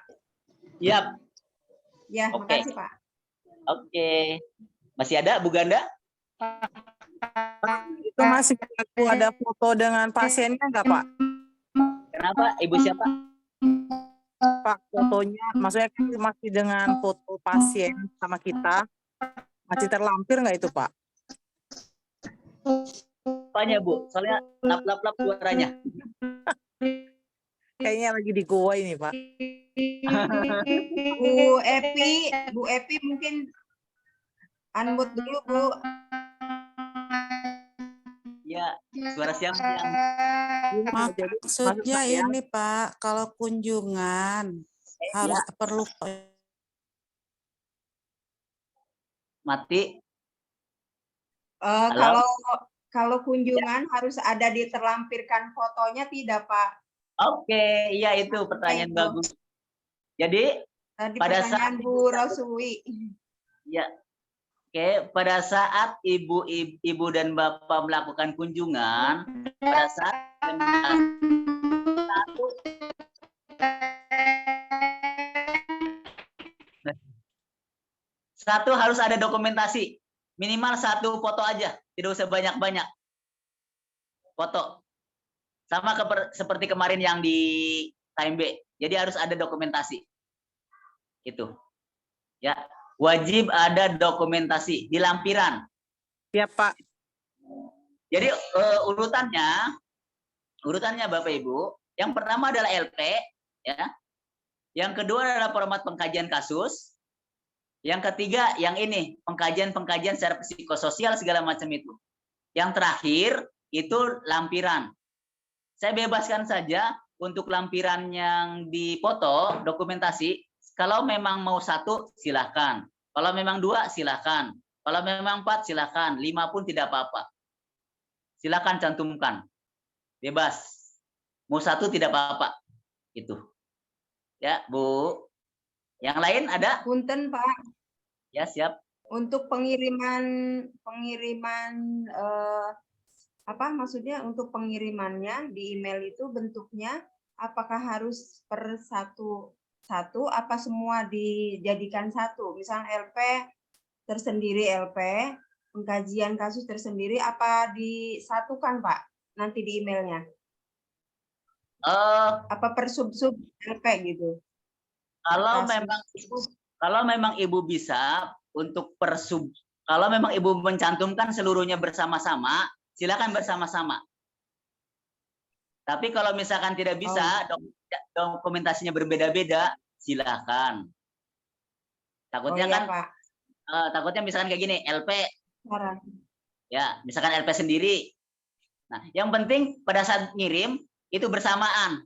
Siap. Ya, Oke. makasih Pak. Oke. Masih ada Bu Ganda? Itu masih ada foto dengan pasiennya nggak Pak? Kenapa? Ibu siapa? Pak, fotonya maksudnya masih dengan foto pasien sama kita, masih terlampir nggak itu Pak? Apanya Bu? Soalnya lap-lap suaranya. Kayaknya lagi di goa ini Pak. Bu Epi mungkin unmute dulu Bu. Ya, suara siapa yang Maksudnya ini Pak, kalau kunjungan harus perlu mati? Kalau kunjungan harus ada diterlampirkan fotonya tidak Pak? Oke, iya itu pertanyaan bagus. Jadi tadi pada pertanyaan saat Bu Roswi. Ya. Oke, pada saat ibu dan bapak melakukan kunjungan, pada saat satu harus ada dokumentasi, minimal 1 foto aja, tidak usah banyak-banyak foto. Sama seperti kemarin yang di KMB, jadi harus ada dokumentasi. Itu, ya. Wajib ada dokumentasi di lampiran. Ya Pak. Jadi urutannya Bapak Ibu, yang pertama adalah LP, ya. Yang kedua adalah format pengkajian kasus. Yang ketiga yang ini pengkajian secara psikososial segala macam itu. Yang terakhir itu lampiran. Saya bebaskan saja untuk lampiran yang dipoto dokumentasi, kalau memang mau 1 silahkan, kalau memang 2 silahkan, kalau memang 4 silahkan, 5 pun tidak apa-apa. Silakan cantumkan, bebas. Mau 1 tidak apa-apa, itu. Ya Bu. Yang lain ada? Punten Pak. Ya siap. Untuk pengiriman apa maksudnya untuk pengirimannya di email itu bentuknya apakah harus per satu apa semua dijadikan satu? Misal LP tersendiri LP, pengkajian kasus tersendiri apa disatukan Pak nanti di emailnya? Apa per sub-sub LP gitu? Kalau memang Ibu bisa untuk per sub, kalau memang Ibu mencantumkan seluruhnya bersama-sama, silakan bersama-sama. Tapi kalau misalkan tidak bisa, dokumentasinya berbeda-beda, silakan. Takutnya kan, Pak. Takutnya misalkan kayak gini, LP, Saran. ya, misalkan LP sendiri. Nah, yang penting pada saat ngirim itu bersamaan.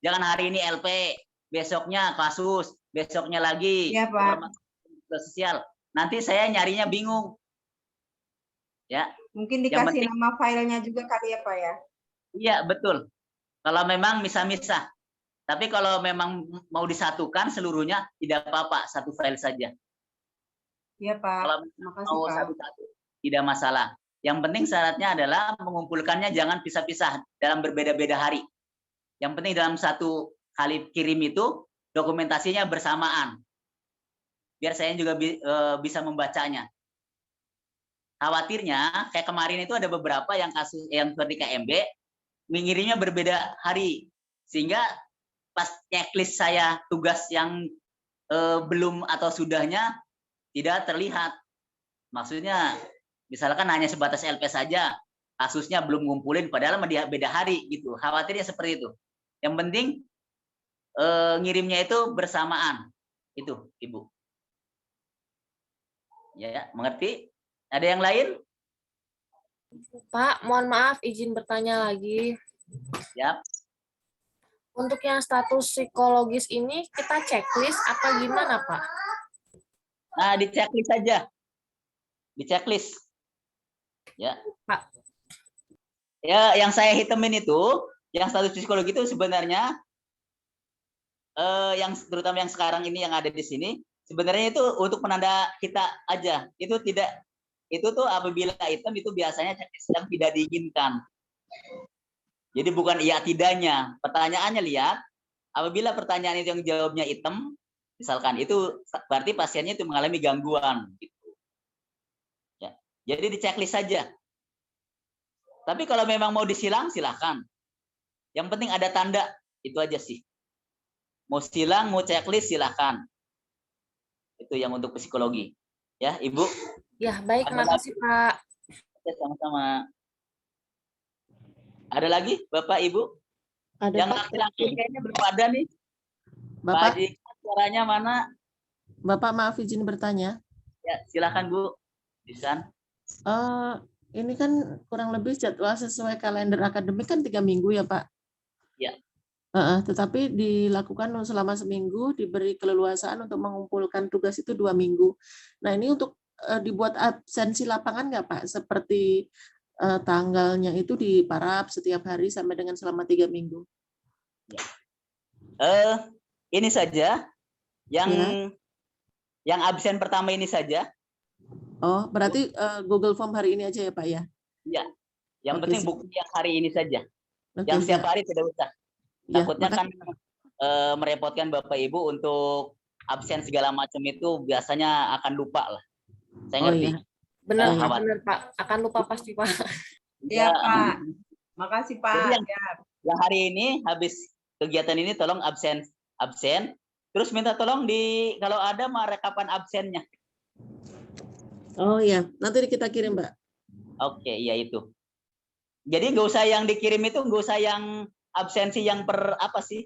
Jangan hari ini LP, besoknya kasus, besoknya lagi sosial. Nanti saya nyarinya bingung. Ya. Mungkin dikasih nama filenya juga kali ya Pak ya? Iya, betul. Kalau memang misah-misah. Tapi kalau memang mau disatukan seluruhnya tidak apa-apa, satu file saja. Iya Pak. Kalau Makasih mau Pak. satu-satu tidak masalah. Yang penting syaratnya adalah mengumpulkannya jangan pisah-pisah dalam berbeda-beda hari. Yang penting dalam satu kali kirim itu dokumentasinya bersamaan. Biar saya juga bisa membacanya. Khawatirnya kayak kemarin itu ada beberapa yang kasus yang seperti KMB mengirimnya berbeda hari sehingga pas checklist saya tugas yang belum atau sudahnya tidak terlihat. Maksudnya misalkan hanya sebatas LP saja, kasusnya belum ngumpulin padahal beda hari gitu. Khawatirnya seperti itu. Yang penting ngirimnya itu bersamaan. Itu, Ibu. Ya, mengerti? Ada yang lain? Pak, mohon maaf izin bertanya lagi. Siap. Untuk yang status psikologis ini kita checklist apa gimana, Pak? Nah, di checklist saja. Di checklist. Ya. Pak. Ya, yang saya hitamin itu, yang status psikologi itu sebenarnya yang terutama yang sekarang ini yang ada di sini, sebenarnya itu untuk penanda kita aja. Itu tidak, itu tuh apabila hitam itu biasanya checklist yang tidak diinginkan. Jadi bukan iya tidaknya. Pertanyaannya lihat, apabila pertanyaan itu yang jawabnya hitam, misalkan itu berarti pasiennya itu mengalami gangguan. Gitu. Ya. Jadi di checklist saja. Tapi kalau memang mau disilang, silakan. Yang penting ada tanda, itu aja sih. Mau silang, mau checklist, silakan. Itu yang untuk psikologi. Ya, Ibu. Ya, baik. Terima kasih, Pak. Ya, sama-sama. Ada lagi, Bapak, Ibu? Ada, yang Pak. laki-laki kayaknya belum ada nih. Bapak, Pak Haji, suaranya mana? Bapak maaf izin bertanya. Ya, silakan Bu. Bisa. Ini kan kurang lebih jadwal sesuai kalender akademik kan 3 minggu ya Pak? Ya. Tetapi dilakukan selama seminggu, diberi keleluasaan untuk mengumpulkan tugas itu 2 minggu. Nah ini untuk dibuat absensi lapangan nggak Pak? Seperti tanggalnya itu diparap setiap hari sampai dengan selama 3 minggu. Ya. Ini saja yang absen pertama ini saja. Oh, berarti Google Form hari ini aja ya Pak ya? Iya. Yang penting bukti yang hari ini saja. Yang siap. setiap hari tidak usah. Takutnya kan merepotkan Bapak Ibu untuk absen segala macam itu biasanya akan lupa lah. Saya ngerti. Iya. Benar, benar Pak. Akan lupa pasti Pak. Iya Pak. Makasih Pak. Jadi yang hari ini habis kegiatan ini tolong absen. Terus minta tolong kalau ada rekapan absennya. Oh iya, nanti kita kirim Mbak. Oke, iya itu. Jadi nggak usah yang dikirim itu, nggak usah yang absensi yang per apa sih?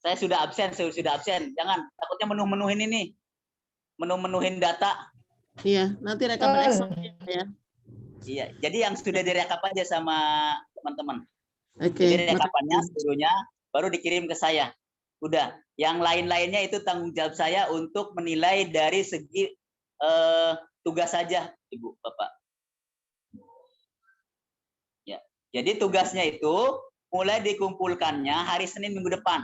Saya sudah absen. Jangan, takutnya menuhin ini. Menuhin data. Iya, nanti rekapan Excel ya. Iya, jadi yang sudah direkap aja sama teman-teman. Oke. Jadi rekapannya seluruhnya baru dikirim ke saya. Udah, yang lain-lainnya itu tanggung jawab saya untuk menilai dari segi tugas saja, Ibu, Bapak. Ya, jadi tugasnya itu mulai dikumpulkannya hari Senin minggu depan.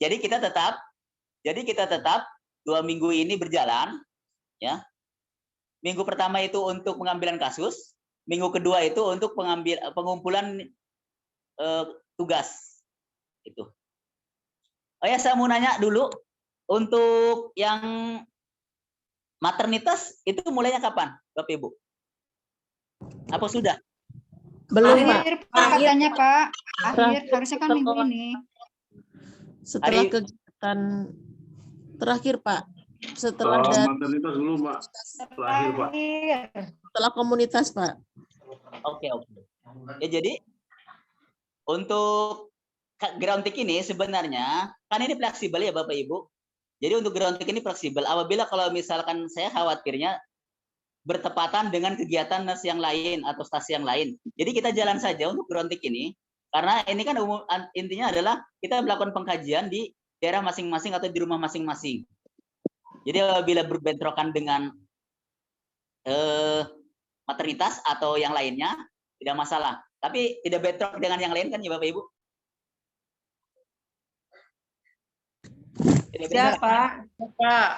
Jadi kita tetap 2 minggu ini berjalan, ya. Minggu pertama itu untuk pengambilan kasus, minggu kedua itu untuk pengumpulan tugas. Itu. Oh ya, saya mau nanya dulu untuk yang maternitas itu mulainya kapan, Bapak Ibu? Apa sudah? Belum, Pak. Akhir, Pak, katanya Pak. Akhir, harusnya kan minggu ini. Setelah kegiatan terakhir, Pak. Setelah maternitas belum, Pak. Terakhir, Pak. Setelah komunitas, Pak. Oke. Ya, jadi untuk groundtik ini sebenarnya kan ini fleksibel ya Bapak Ibu. Jadi untuk groundtik ini fleksibel. Apabila kalau misalkan saya khawatirnya bertepatan dengan kegiatan nurse yang lain atau stasi yang lain. Jadi kita jalan saja untuk groundtik ini. Karena ini kan intinya adalah kita melakukan pengkajian di daerah masing-masing atau di rumah masing-masing. Jadi apabila berbentrokan dengan maternitas atau yang lainnya tidak masalah. Tapi tidak bentrok dengan yang lain kan ya Bapak Ibu? Siapa? Pak.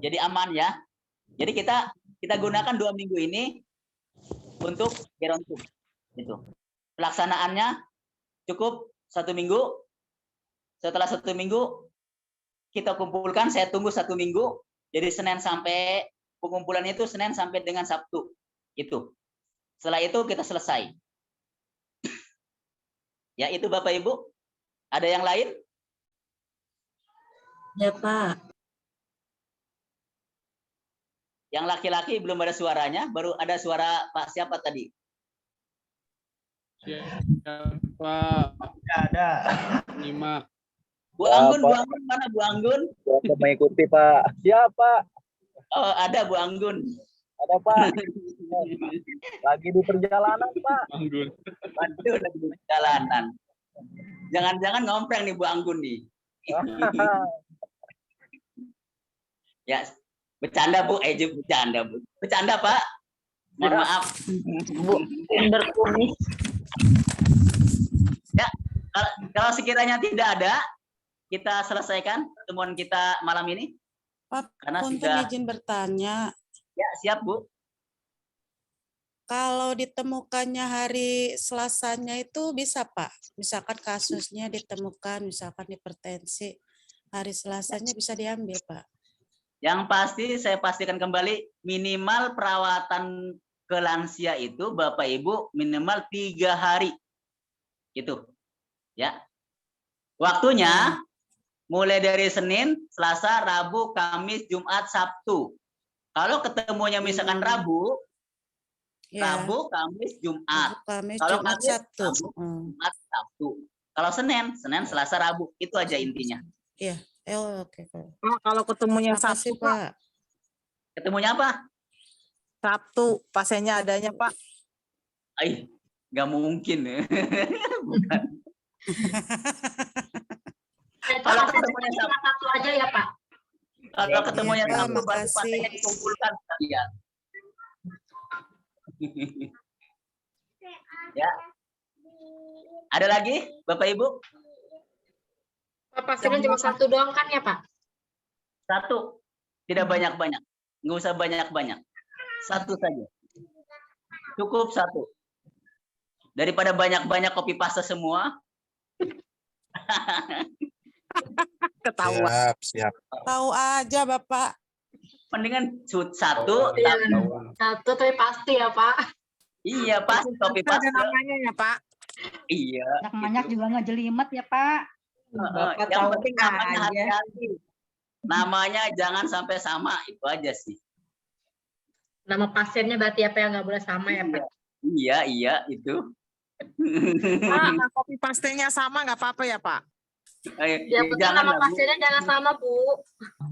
Jadi aman ya. Jadi kita gunakan 2 minggu ini untuk gerontik. Itu. Pelaksanaannya cukup 1 minggu. Setelah 1 minggu kita kumpulkan. Saya tunggu 1 minggu. Jadi Senin sampai pengumpulannya itu Senin sampai dengan Sabtu. Itu. Setelah itu kita selesai. Ya itu Bapak Ibu. Ada yang lain? Ya, Pak. Yang laki-laki belum ada suaranya, baru ada suara Pak siapa tadi? Siapa? Ada. Nyimak. Bu Anggun, Bu Anggun mana Bu Anggun? Saya mengikuti, Pak. Siapa? Oh, ada Bu Anggun. Ada, Pak. Lagi di perjalanan, Pak. Anggun. Waduh, lagi di perjalanan. Jangan-jangan ngompreng nih Bu Anggun nih. Ya, bercanda Bu, bercanda Bu. Bercanda Pak. Mohon maaf. Bu, berkumis. Ya, kalau sekiranya tidak ada, kita selesaikan pertemuan kita malam ini. Pak, Karena punten sudah. izin bertanya. Ya, siap Bu. Kalau ditemukannya hari Selasanya itu bisa, Pak? Misalkan kasusnya ditemukan, misalkan hipertensi, hari Selasanya bisa diambil, Pak? Yang pasti saya pastikan kembali minimal perawatan ke lansia itu Bapak Ibu minimal 3 hari. Itu. Ya. Waktunya mulai dari Senin, Selasa, Rabu, Kamis, Jumat, Sabtu. Kalau ketemunya misalkan Rabu, Rabu, Kamis, Jumat. Kamis, Kalau Jumat, Kamis, Sabtu. Rabu, Jumat, Sabtu. Kalau Senin, Selasa, Rabu. Itu aja intinya. Iya. Oke. Kalau ketemunya Makasih, Sabtu, Pak. Ketemunya apa? Sabtu, pasiennya adanya, Pak. Nggak mungkin. Bukan. Kalau ketemunya Sabtu aja ya Pak. Kalau ketemunya Pak, Sabtu baru makasih. pasiennya dikumpulkan sekalian. Ya. Ada lagi, Bapak Ibu? Pasiennya cuma 1 doang kan ya Pak? 1. Tidak banyak-banyak. Nggak usah banyak-banyak. 1 saja. Cukup 1. Daripada banyak-banyak copy paste semua. Ketahuan. Siap. Tahu aja, Bapak. Mendingan 1. Satu tapi pasti ya Pak. Iya, pasti copy paste. Namanya ya, Pak. Iya. Banyak juga ngejelimet ya Pak. Bapak Yang tahu penting namanya aja. hati-hati. Namanya jangan sampai sama, itu aja sih. Nama pasiennya berarti apa yang nggak boleh sama ya Pak? Iya, itu. Pak, copy paste-nya sama nggak apa-apa ya, Pak? Ya penting nama pasiennya jangan sama Bu.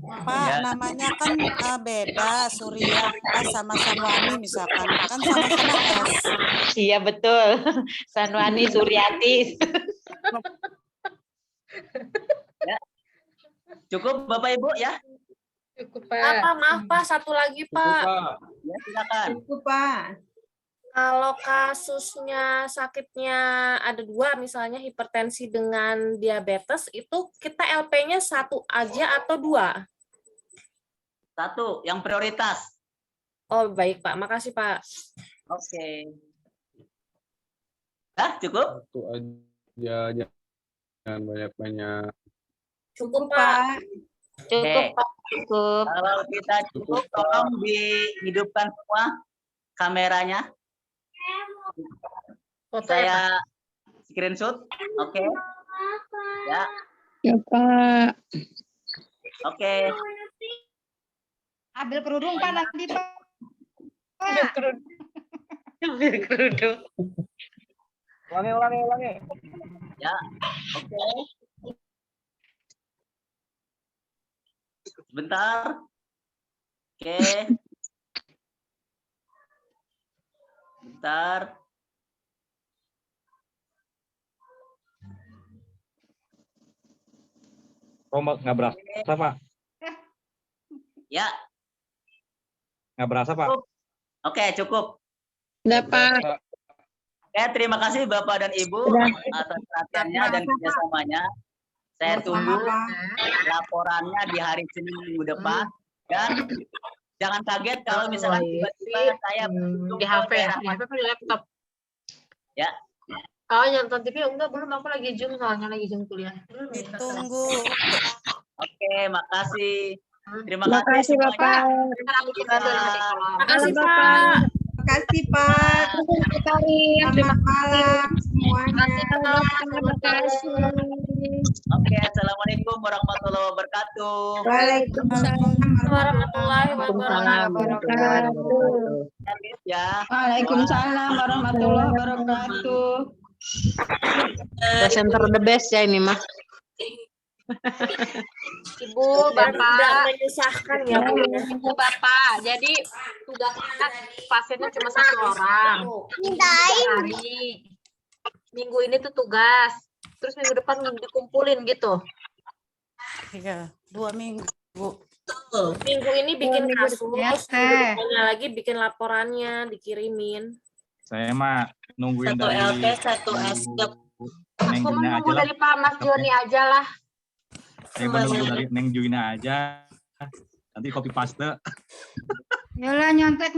Pak, Ya. namanya kan beda, Surya sama Sanwani misalkan. Kan sama-sama S. Iya betul. Sanwani Suryati. Ya. Cukup Bapak Ibu ya? Cukup Pak. Maaf Pak, satu lagi Pak. Ya, silakan. Cukup Pak. Kalau kasusnya sakitnya ada dua, misalnya hipertensi dengan diabetes, itu kita LP-nya satu aja atau dua? Satu, yang prioritas. Oh baik Pak, makasih Pak. Oke. Ya, cukup? Satu aja, jangan banyak-banyak. Cukup Pak. Cukup Oke. Pak. Cukup. Kalau kita cukup, tolong dihidupkan semua kameranya. Saya screenshot. Oke. Ya. Ya Pak. Oke. Ambil kerudung Pak lagi Pak. Ambil kerudung. Ulangi. Ya. Oke. Sebentar. Oke. Bentar. Oh, nggak berasa, Pak. Ya. Nggak berasa, Pak. Oke, cukup. Udah Pak. Oke, terima kasih Bapak dan Ibu atas perhatiannya dan kerjasamanya. Saya tunggu laporannya di hari Senin minggu depan. Dan jangan kaget kalau misalkan tiba-tiba saya Di HP, di laptop. Ya. Oh, nonton TV enggak, belum, aku lagi Zoom, soalnya lagi Zoom kuliah. Ditunggu. Oke, makasih. Terima Makasih, kasih semuanya. Makasih Pak. Makasih Pak. Selamat malam semuanya. Terima kasih. Oke, assalamualaikum warahmatullahi wabarakatuh. Waalaikumsalam Warahmatullahi wabarakatuh. Ya. Waalaikumsalam warahmatullahi wabarakatuh. Center the best ya ini mah. Ibu, Bapak. Tidak menyusahkan ya, Bu. Ibu Bapak, jadi tugasnya pasiennya cuma satu orang. Hari. Minggu ini tuh tugas. Terus minggu depan dikumpulin gitu. Iya, 2 minggu. Minggu ini bikin kasus, Ya, minggu depannya lagi bikin laporannya, dikirimin. Saya mah nungguin Satu dari LP, satu S. Aku menunggu dari Pak Mas Joni aja lah. Saya menunggu dari Neng Juina aja. Nanti copy paste. Yalah nyontek.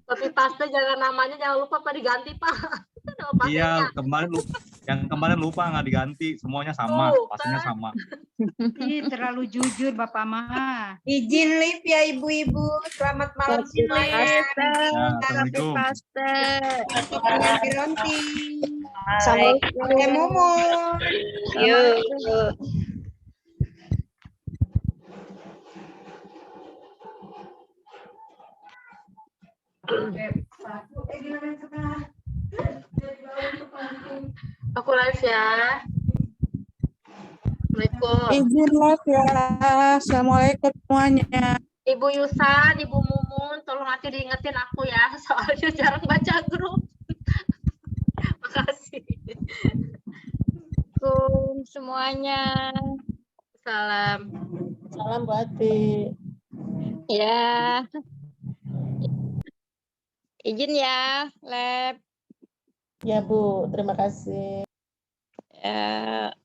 Tapi paste jangan namanya jangan lupa Pak diganti Pak. Nama Iya, pasiennya. yang kemarin lupa nggak diganti. Semuanya sama, pastinya sama. Ih, terlalu jujur Bapak mah. Izin live ya ibu-ibu. Selamat malam semua. Ya, Assalamualaikum. Geronti. Assalamualaikum. Oke, Momo. Yuk. Aku live ya. Assalamualaikum. Izin live ya. Assalamualaikum semuanya. Ibu Yusan, Ibu Mumun, tolong nanti diingetin aku ya, soalnya jarang baca grup. Makasih. Assalamualaikum semuanya. Salam. Salam Bu Ati. Ya. Izin ya, Lab. Ya Bu, terima kasih. Ya.